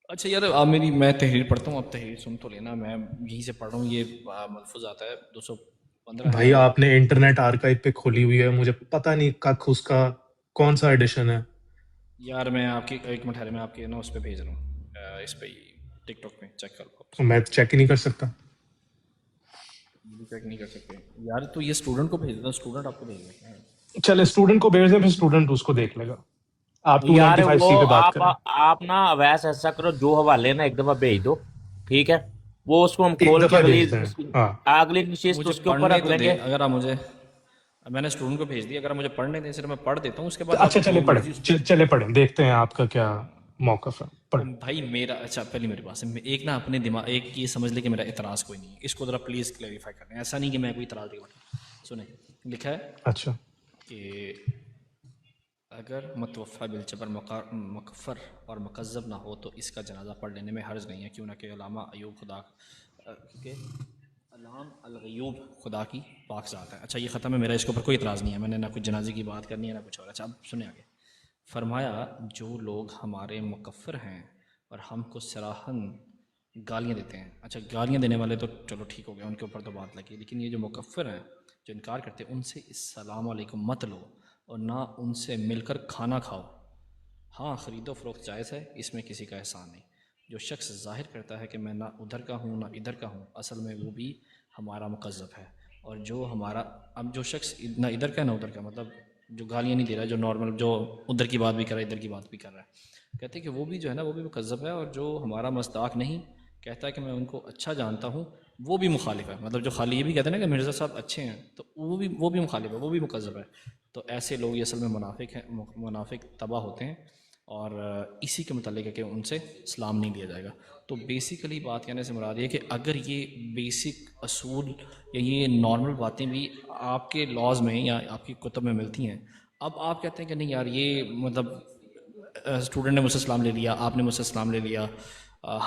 B: اچھا یار آپ میں تحریر پڑھتا ہوں, آپ تحریر سن تو لینا, میں یہیں سے پڑھ رہا ہوں. یہ ملفوظ آتا ہے 215
A: بھائی آپ نے انٹرنیٹ آرکائیو پہ کھولی ہوئی ہے, مجھے پتہ نہیں کک اس کا کون سا ایڈیشن ہے.
B: یار میں آپ کی ایک منٹ, میں آپ کے نا اس پہ بھیج رہا ہوں, اس پہ ٹک ٹاک پہ چیک کر لو.
A: میں چیک ہی نہیں کر سکتا.
B: چیک نہیں کر سکتے یار, تو یہ اسٹوڈنٹ کو بھیج دو, اسٹوڈنٹ آپ کو بھیج دیں.
A: چلے اسٹوڈنٹ کو بھیج دیں, پھر اسٹوڈنٹ اس کو دیکھ لے گا. آپ
C: یار
A: 295C
C: وہ
A: پہ بات کریں.
C: آپ نا ویسے ایسا کرو, جو حوالے نا ایک دفعہ بھیج دو, ٹھیک ہے, وہ اس کو ہم
A: ایک
C: کھول کے
A: دفعہ بھیج دیں. ہاں
C: اگلی نشست
B: مجھے
C: اس کے اوپر
B: پڑھنے
C: رکھ
B: تو
C: لیں
B: دے,
C: گے.
B: اگر آپ مجھے, میں نے اسٹوڈنٹ کو بھیج دیا, اگر آپ مجھے پڑھنے دیں صرف میں پڑھ دیتا ہوں, اس کے بعد
A: اچھا
B: آپ
A: چلے
B: جو
A: پڑھیں,
B: مرضی.
A: چلے پڑھیں, دیکھتے ہیں آپ کا کیا موقف ہے. پڑھیں
B: بھائی میرا, اچھا پہلے میرے پاس ایک نا اپنے دماغ, ایک یہ سمجھ لے کہ میرا اعتراض کوئی نہیں ہے, اس کو ذرا پلیز کلیریفائی کریں. ایسا نہیں کہ میں کوئی اعتراض بیٹھا. سنیں, لکھا ہے
A: اچھا
B: کہ اگر متوفع بالجبر مکفر اور مکذب نہ ہو تو اس کا جنازہ پڑھ لینے میں حرج نہیں ہے, کیوں نہ کہ علامہ ایوب علام الغیوب خدا کی پاک ذات ہے. اچھا یہ ختم ہے, میرا اس کے اوپر کوئی اعتراض نہیں ہے, میں نے نہ کچھ جنازے کی بات کرنی ہے نہ کچھ اور. اچھا اب سنیں آگے. فرمایا جو لوگ ہمارے مکفر ہیں اور ہم کو صراحاً گالیاں دیتے ہیں, اچھا گالیاں دینے والے تو چلو ٹھیک ہو گیا, ان کے اوپر تو بات لگی, لیکن یہ جو مکفر ہیں جو انکار کرتے ہیں, ان سے السلام علیکم مت لو اور نہ ان سے مل کر کھانا کھاؤ. ہاں خرید و فروخت جائز ہے, اس میں کسی کا احسان نہیں. جو شخص ظاہر کرتا ہے کہ میں نہ ادھر کا ہوں نہ ادھر کا ہوں, اصل میں وہ بھی ہمارا مکذب ہے اور جو ہمارا اب جو شخص نہ ادھر کا نہ ادھر کا، مطلب جو گالیاں نہیں دے رہا، جو نارمل، جو ادھر کی بات بھی کر رہا ہے ادھر کی بات بھی کر رہا ہے، کہتے ہیں کہ وہ بھی جو ہے نا وہ بھی مکذب ہے، اور جو ہمارا مصداق نہیں کہتا ہے کہ میں ان کو اچھا جانتا ہوں وہ بھی مخالف ہے. مطلب جو خالی یہ بھی کہتے ہیں نا کہ مرزا صاحب اچھے ہیں، تو وہ بھی مخالف ہے، وہ بھی مکذب ہے. تو ایسے لوگ یہ اصل میں منافق ہیں، منافق تباہ ہوتے ہیں، اور اسی کے متعلق ہے کہ ان سے اسلام نہیں لیا جائے گا. تو بیسیکلی بات کہنے سے مراد یہ کہ اگر یہ بیسک اصول یا یہ نارمل باتیں بھی آپ کے لاز میں یا آپ کی کتب میں ملتی ہیں، اب آپ کہتے ہیں کہ نہیں یار یہ مطلب اسٹوڈنٹ نے مجھ سے اسلام لے لیا، آپ نے مجھ سے اسلام لے لیا،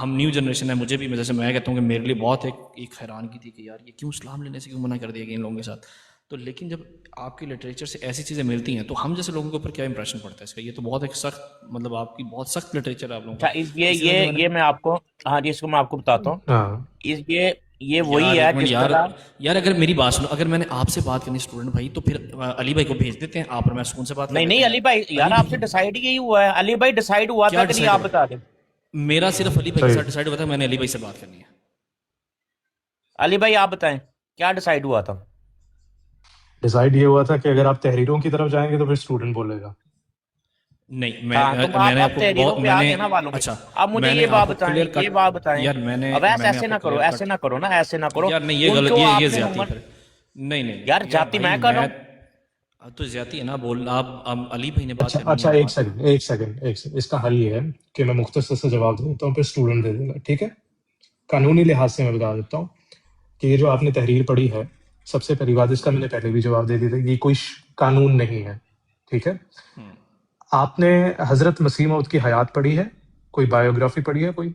B: ہم نیو جنریشن ہے، مجھے بھی، جیسے میں کہتا ہوں کہ میرے لیے بہت ایک حیرانگی تھی کہ یار یہ کیوں اسلام لینے سے کیوں منع کر دیا گیا ان لوگوں کے ساتھ. تو لیکن جب آپ کی لٹریچر سے ایسی چیزیں ملتی ہیں تو ہم جیسے لوگوں کے اوپر کیا امپریشن پڑتا ہے اس کا؟ یہ تو بہت ایک سخت، مطلب آپ کی بہت سخت لٹریچر ہے آپ لوگوں
C: اچھا،
B: کا. اسی وجہ سے میں نے،
C: یہ میں آپ کو، ہاں جی، اس کو میں آپ کو بتاتا ہوں.
A: ہاں
C: یہ وہی
B: یار
C: ہے
B: ایک منٹ
C: جس
B: یار،
C: طرح،
B: یار اگر میری بات سنو، اگر میں نے آپ سے بات کرنی اسٹوڈنٹ بھائی تو پھر علی بھائی کو بھیج دیتے ہیں آپ، اور میں سکون سے بات کر
C: نہیں
B: لیتے
C: نہیں
B: ہیں.
C: علی بھائی، یار
B: علی
C: آپ سے
B: بھائی
C: ڈیسائیڈ یہی ہوا ہے. علی بھائی ڈیسائیڈ ہوا تھا
B: کیا
C: کہ نہیں،
B: ڈیسائیڈ
C: آپ
B: ہوا؟
C: بتا دیں.
B: میرا صرف علی بھائی کے
A: صحیح.
B: ساتھ ڈیسائیڈ ہوا تھا، میں نے علی بھائی سے بات کرنی ہے.
C: علی بھائی آپ بتائیں کیا ڈیسائیڈ ہوا تھا.
A: ڈیسائیڈ یہ ہوا تھا کہ اگر آپ تحریروں کی طرف جائیں گے تو پھر اسٹوڈنٹ بولے گا.
B: نہیں،
C: ہاں، تو
B: میں نے
C: آپ
B: آپ کو
C: تحریروں
B: بہت،
C: پہ
B: میں
C: آ
B: نے،
C: گئے نا والوں پہ.
B: اچھا
C: اب مجھے
B: میں نے
C: یہ
B: آپ
C: بات
B: کو
C: بتائیں،
B: کلیئر
C: یہ بات
B: کٹ،
C: بتائیں.
B: یار میں
C: اب ایسے
B: نے آپ
C: نہ
B: کو
C: کرو،
B: کلیئر
C: ایسے
B: کٹ،
C: نہ کرو نا، ایسے نہ کرو.
B: یار نہیں یہ
C: ان
B: غلط،
C: کو آپ
B: یہ
C: نے
B: زیادتی ہے
C: نمبر،
B: پھر. نہیں نہیں
C: یار
B: نہیں، یار
C: جاتی
B: بھائی
C: میں کر رہا
B: میں
C: ہوں.
B: تو زیادتی ہے نا، بول آپ علی بھائی نے بات
A: اچھا
B: کرنی ہے
A: اچھا،
B: آپ
A: ایک
B: بات کریں.
A: سیکنڈ ایک سیکنڈ ایک سیکنڈ. اس کا حل یہ ہے کہ میں مختصر سے جواب دے دیتا ہوں، پھر اسٹوڈنٹ دے دے گا. ٹھیک ہے؟ قانونی لحاظ سے میں بتا دیتا ہوں کہ یہ جو آپ نے تحریر پڑھی ہے، سب سے پہلی بات اس کا میں نے پہلے بھی جواب دے دیا تھا، یہ کوئی قانون نہیں ہے. ٹھیک ہے؟ آپ نے حضرت مسیح موعود کی حیات پڑھی ہے؟ کوئی بایوگرافی پڑھی ہے؟ کوئی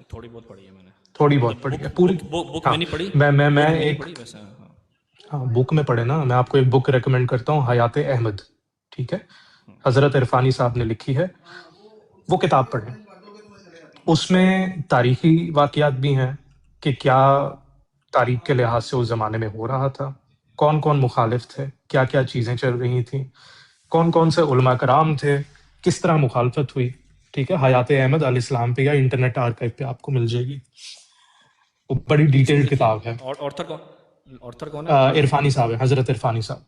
B: تھوڑی بہت پڑھی ہے میں نے،
A: تھوڑی بہت
B: مطلب
A: پڑھی ہے
B: بک
A: پوری؟
B: بک بک
A: ہاں،
B: میں نہیں پڑھی،
A: میں
B: بک میں نہیں
A: ایک،
B: پڑھی ویسے. ہاں
A: ہاں بک میں پڑھے نا. میں آپ کو ایک بک ریکمینڈ کرتا ہوں، حیات احمد. ٹھیک ہے؟ حضرت عرفانی صاحب نے لکھی ہے، وہ کتاب پڑھیں. اس میں تاریخی واقعات بھی ہیں کہ کیا تاریخ کے لحاظ سے اس زمانے میں ہو رہا تھا، کون کون مخالف تھے، کیا کیا چیزیں چل رہی تھیں، کون کون سے علماء کرام تھے، کس طرح مخالفت ہوئی. ٹھیک ہے؟ حیات احمد علیہ السلام پہ یا انٹرنیٹ آرکائیو پہ آپ کو مل جائے گی. وہ بڑی
B: کس نے
A: ڈیٹیلڈ
B: لکھی ہے؟
A: کتاب ہے.
B: اور آرتھر کون ہے آرتھر؟
A: عرفانی صاحب ہے، حضرت عرفانی صاحب.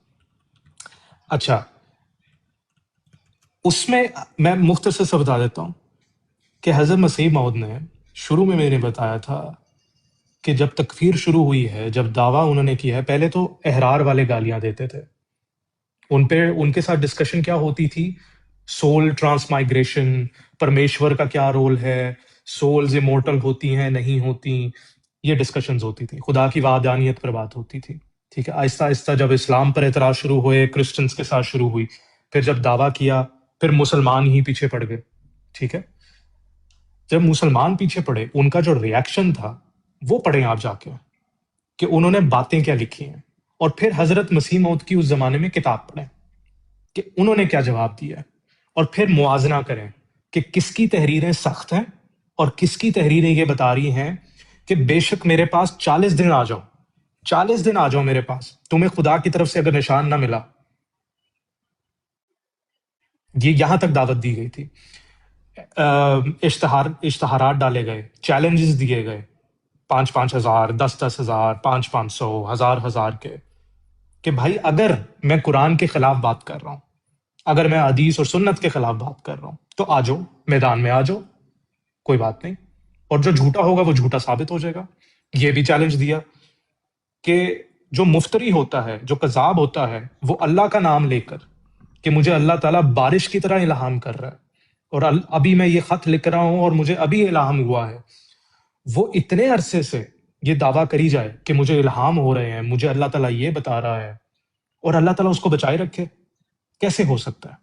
A: اچھا، اس میں مختصر سے بتا دیتا ہوں کہ حضرت مسیح موعود نے شروع میں نے بتایا تھا کہ جب تکفیر شروع ہوئی ہے، جب دعویٰ انہوں نے کیا ہے، پہلے تو احرار والے گالیاں دیتے تھے. ان کے ساتھ ڈسکشن کیا ہوتی تھی؟ سول ٹرانسمائگریشن، پرمیشور کا کیا رول ہے، سولز امورٹل ہوتی ہیں نہیں ہوتی، یہ ڈسکشنز ہوتی تھی. خدا کی وحدانیت پر بات ہوتی تھی. ٹھیک ہے؟ آہستہ آہستہ جب اسلام پر اعتراض شروع ہوئے، کرسچنس کے ساتھ شروع ہوئی، پھر جب دعویٰ کیا، پھر مسلمان ہی پیچھے پڑ گئے. ٹھیک ہے؟ جب مسلمان پیچھے پڑے، ان کا جو ریاکشن تھا وہ پڑھیں آپ جا کے کہ انہوں نے باتیں کیا لکھی ہیں. اور پھر حضرت مسیح موعود کی اس زمانے میں کتاب پڑھیں کہ انہوں نے کیا جواب دیا ہے، اور پھر موازنہ کریں کہ کس کی تحریریں سخت ہیں اور کس کی تحریریں یہ بتا رہی ہیں کہ بے شک میرے پاس 40 دن آ جاؤ، 40 دن آ جاؤ میرے پاس، تمہیں خدا کی طرف سے اگر نشان نہ ملا. یہ یہاں تک دعوت دی گئی تھی. اشتہارات ڈالے گئے، چیلنجز دیے گئے، 5,000 10,000 500 1,000 کے، کہ بھائی اگر میں قرآن کے خلاف بات کر رہا ہوں، اگر میں حدیث اور سنت کے خلاف بات کر رہا ہوں، تو آ جاؤ میدان میں، آ جاؤ، کوئی بات نہیں. اور جو جھوٹا ہوگا وہ جھوٹا ثابت ہو جائے گا. یہ بھی چیلنج دیا کہ جو مفتری ہوتا ہے، جو کذاب ہوتا ہے، وہ اللہ کا نام لے کر کہ مجھے اللہ تعالیٰ بارش کی طرح الہام کر رہا ہے، اور ابھی میں یہ خط لکھ رہا ہوں اور مجھے ابھی الہام ہوا ہے، وہ اتنے عرصے سے یہ دعویٰ کری جائے کہ مجھے الہام ہو رہے ہیں، مجھے اللہ تعالیٰ یہ بتا رہا ہے، اور اللہ تعالیٰ اس کو بچائے رکھے. کیسے ہو سکتا ہے؟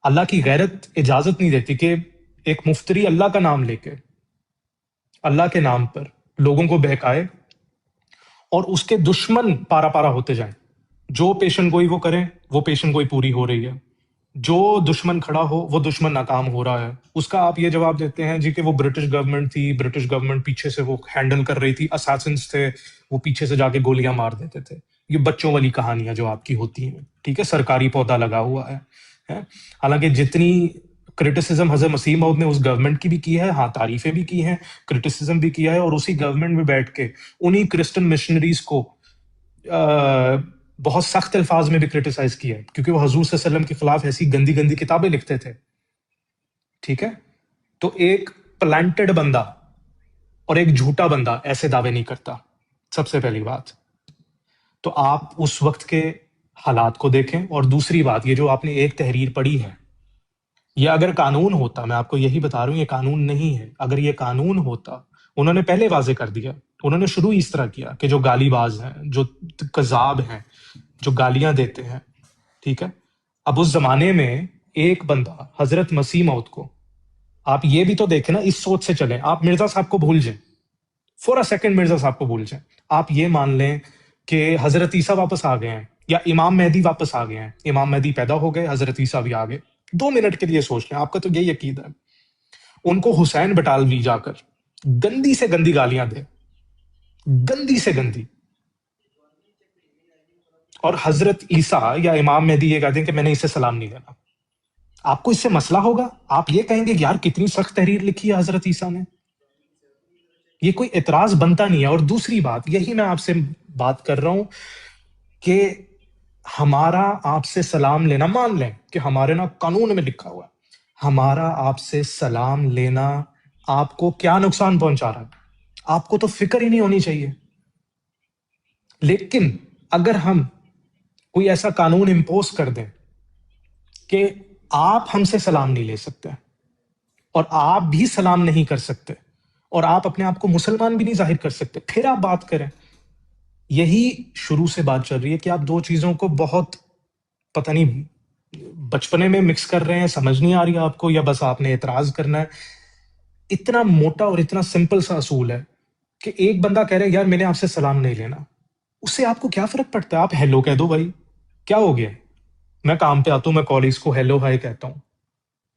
A: اللہ کی غیرت اجازت نہیں دیتی کہ ایک مفتری اللہ کا نام لے کے اللہ کے نام پر لوگوں کو بہکائے اور اس کے دشمن پارا پارا ہوتے جائیں. جو پیشن گوئی وہ کریں، وہ پیشن گوئی پوری ہو رہی ہے. جو دشمن کھڑا ہو وہ دشمن ناکام ہو رہا ہے. اس کا آپ یہ جواب دیتے ہیں جی کہ وہ برٹش گورنمنٹ تھی، برٹش گورنمنٹ پیچھے سے وہ ہینڈل کر رہی تھی، اساسنس تھے، وہ پیچھے سے جا کے گولیاں مار دیتے تھے. یہ بچوں والی کہانیاں جو آپ کی ہوتی ہیں. ٹھیک ہے؟ سرکاری پودا لگا ہوا ہے. حالانکہ جتنی کرٹیسزم حضرت مسیح موعود نے اس گورنمنٹ کی بھی کی ہے، ہاں تعریفیں بھی کی ہیں، کرٹیسزم بھی کیا ہے، اور اسی گورنمنٹ میں بیٹھ کے انہی کرسچن مشنریز کو بہت سخت الفاظ میں بھی کرٹیسائز کیا ہے، کیونکہ وہ حضور صلی اللہ علیہ وسلم کے خلاف ایسی گندی گندی کتابیں لکھتے تھے. ٹھیک ہے، تو ایک پلانٹڈ بندہ اور ایک جھوٹا بندہ ایسے دعوے نہیں کرتا، سب سے پہلی بات. تو آپ اس وقت کے حالات کو دیکھیں. اور دوسری بات، یہ جو آپ نے ایک تحریر پڑھی ہے، یہ اگر قانون ہوتا، میں آپ کو یہی بتا رہا ہوں، یہ قانون نہیں ہے. اگر یہ قانون ہوتا، انہوں نے پہلے واضح کر دیا. انہوں نے شروع اس طرح کیا کہ جو گالی باز ہیں، جو کذاب ہیں، جو گالیاں دیتے ہیں، ٹھیک ہے. اب اس زمانے میں ایک بندہ حضرت مسیح موعود کو، آپ یہ بھی تو دیکھیں نا، اس سوچ سے چلیں. آپ مرزا صاحب کو بھول جائیں فور اے سیکنڈ، مرزا صاحب کو بھول جائیں. آپ یہ مان لیں کہ حضرت عیسیٰ واپس آ گئے ہیں، یا امام مہدی واپس آ گئے ہیں. امام مہدی پیدا ہو گئے، حضرت عیسیٰ بھی آ گئے. 2 منٹ کے لیے سوچ لیں، آپ کا تو یہی عقیدہ ہے. ان کو حسین بٹالوی جا کر گندی سے گندی گالیاں دے، گندی سے گندی، اور حضرت عیسیٰ یا امام مہدی یہ کہتے ہیں کہ میں نے اسے سلام نہیں دینا. آپ کو اس سے مسئلہ ہوگا؟ آپ یہ کہیں گے کہ یار کتنی سخت تحریر لکھی ہے حضرت عیسیٰ نے. یہ کوئی اعتراض بنتا نہیں ہے. اور دوسری بات، یہی میں آپ سے بات کر رہا ہوں کہ ہمارا آپ سے سلام لینا، مان لیں کہ ہمارے نا قانون میں لکھا ہوا ہے، ہمارا آپ سے سلام لینا آپ کو کیا نقصان پہنچا رہا ہے، آپ کو تو فکر ہی نہیں ہونی چاہیے. لیکن اگر ہم کوئی ایسا قانون امپوز کر دیں کہ آپ ہم سے سلام نہیں لے سکتے، اور آپ بھی سلام نہیں کر سکتے، اور آپ اپنے آپ کو مسلمان بھی نہیں ظاہر کر سکتے، پھر آپ بات کریں. یہی شروع سے بات چل رہی ہے کہ آپ دو چیزوں کو بہت پتہ نہیں بچپنے میں مکس کر رہے ہیں، سمجھ نہیں آ رہی آپ کو، یا بس آپ نے اعتراض کرنا ہے. اتنا موٹا اور اتنا سمپل سا اصول ہے کہ ایک بندہ کہہ رہا ہے یار میں نے آپ سے سلام نہیں لینا، اس سے آپ کو کیا فرق پڑتا ہے؟ آپ ہیلو کہہ دو بھائی، کیا ہو گیا؟ میں کام پہ آتا ہوں، میں کالجز کو ہیلو ہائی کہتا ہوں،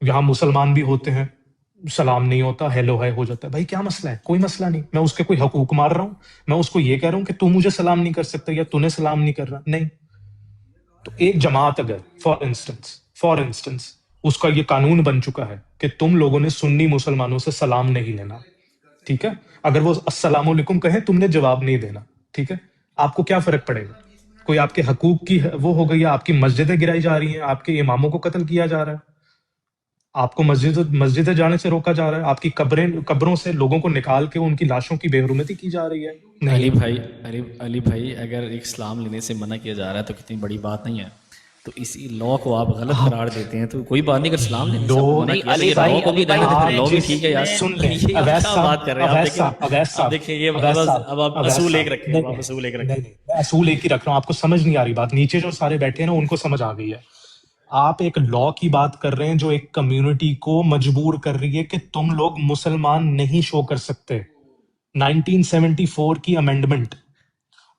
A: یہاں مسلمان بھی ہوتے ہیں، سلام نہیں ہوتا، ہیلو ہائی ہو جاتا ہے. بھائی کیا مسئلہ ہے؟ کوئی مسئلہ نہیں. میں اس کے کوئی حقوق مار رہا ہوں؟ میں اس کو یہ کہہ رہا ہوں کہ تو مجھے سلام نہیں کر سکتا یا تو نے سلام نہیں کر رہا؟ نہیں. تو ایک جماعت اگر فار انسٹنس اس کا یہ قانون بن چکا ہے کہ تم لوگوں نے سنی مسلمانوں سے سلام نہیں لینا، ٹھیک ہے، اگر وہ السلام علیکم کہیں تم نے جواب نہیں دینا، ٹھیک ہے، آپ کو کیا فرق پڑے گا؟ کوئی آپ کے حقوق کی وہ ہو گئی ہے، آپ کی مسجدیں گرائی جا رہی ہیں، آپ کے اماموں کو قتل کیا جا رہا ہے، آپ کو مسجدیں جانے سے روکا جا رہا ہے، آپ کی قبروں سے لوگوں کو نکال کے ان کی لاشوں کی بے حرمتی کی جا رہی ہے.
B: علی
A: نہیں.
B: بھائی، علی بھائی، اگر ایک اسلام لینے سے منع کیا جا رہا ہے تو کتنی بڑی بات نہیں ہے. تو اسی لا کو آپ غلط قرار دیتے ہیں تو کوئی بات نہیں. اگر اسلام لینے سے آپ کو منع
C: نہیں
B: کیا
C: علی
B: لیکن
C: بھائی،
B: لا کو بھی رہنے دیں، پھر لا بھی ٹھیک ہے یار.
A: سن لیں
B: یہ آپ
A: اویس
B: کیا
A: صاحب،
B: بات کر رہے ہیں؟ آپ دیکھیں،
A: اویس
B: اب
A: صاحب،
B: دیکھیں یہ
A: اویس صاحب،
B: اب آپ
A: اویس
B: اصول
A: صاحب،
B: ایک رکھیں، اب
A: نہیں
B: آپ اصول ایک رکھیں.
A: نہیں نہیں، میں اصول ایک ہی رکھ رہا ہوں. آپ کو سمجھ نہیں آ رہی بات، نیچے جو سارے بیٹھے ہیں نا ان کو سمجھ آ گئی ہے. آپ ایک لا کی بات کر رہے ہیں جو ایک کمیونٹی کو مجبور کر رہی ہے کہ تم لوگ مسلمان نہیں شو کر سکتے. 1974 کی امینڈمنٹ،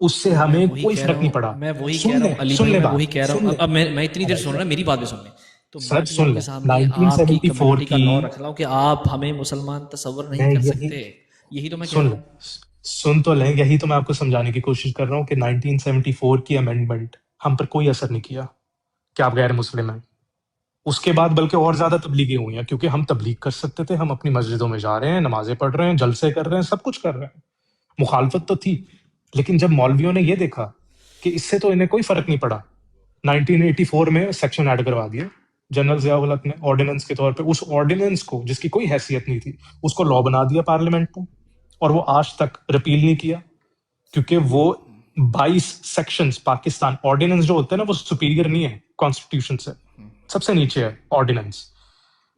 A: اس سے
B: تو میں
A: ہمیں
B: وہی
A: کوئی
B: کہہ رہا
A: فرق نہیں
B: ہوں،
A: پڑا.
B: میں وہی کہہ
A: سن
B: رہا
A: لیں
B: ہوں علی
A: سن
B: بھائی،
A: لیں
B: میں وہی
A: بات،
B: کہہ رہا
A: سن
B: ہوں.
A: لیں
B: اب میں اتنی دیر سن رہا، میری بات بھی سن لیں. تو
A: سر،
B: میں بھی
A: سن
B: آپ کے
A: لیں
B: سامنے آپ کی
A: 1974
B: کمیونٹی کا
A: کی،
B: لا رکھ رہا ہوں کہ آپ ہمیں مسلمان تصور نہیں
A: میں
B: کر
A: یہی
B: سکتے. یہی تو میں کہہ
A: سن
B: رہا
A: لیں،
B: ہوں.
A: سن تو لیں، یہی تو میں آپ کو سمجھانے کی کوشش کر رہا ہوں کہ 1974 کی امینڈمنٹ ہم پر کوئی اثر نہیں کیا کہ آپ غیر مسلم ہیں. اس کے بعد بلکہ اور زیادہ تبلیغیں ہوئی ہیں، کیونکہ ہم تبلیغ کر سکتے تھے، ہم اپنی مسجدوں میں جا رہے ہیں، نمازیں پڑھ رہے ہیں، جلسے کر رہے ہیں، سب کچھ کر رہے ہیں. مخالفت تو تھی، لیکن جب مولویوں نے یہ دیکھا کہ اس سے تو انہیں کوئی فرق نہیں پڑا، 1984 میں سیکشن ایڈ کروا دیا جنرل ضیاء الحق نے آرڈیننس کے طور پہ. اس آرڈیننس کو، جس کی کوئی حیثیت نہیں تھی، اس کو لا بنا دیا پارلیمنٹ نے، اور وہ آج تک رپیل نہیں کیا، کیونکہ وہ 22 سیکشنز پاکستان آرڈیننس جو ہوتے ہیں نا، وہ سپیریئر نہیں ہے کانسٹیٹیوشن سے، سب سے نیچے ہے آرڈیننس.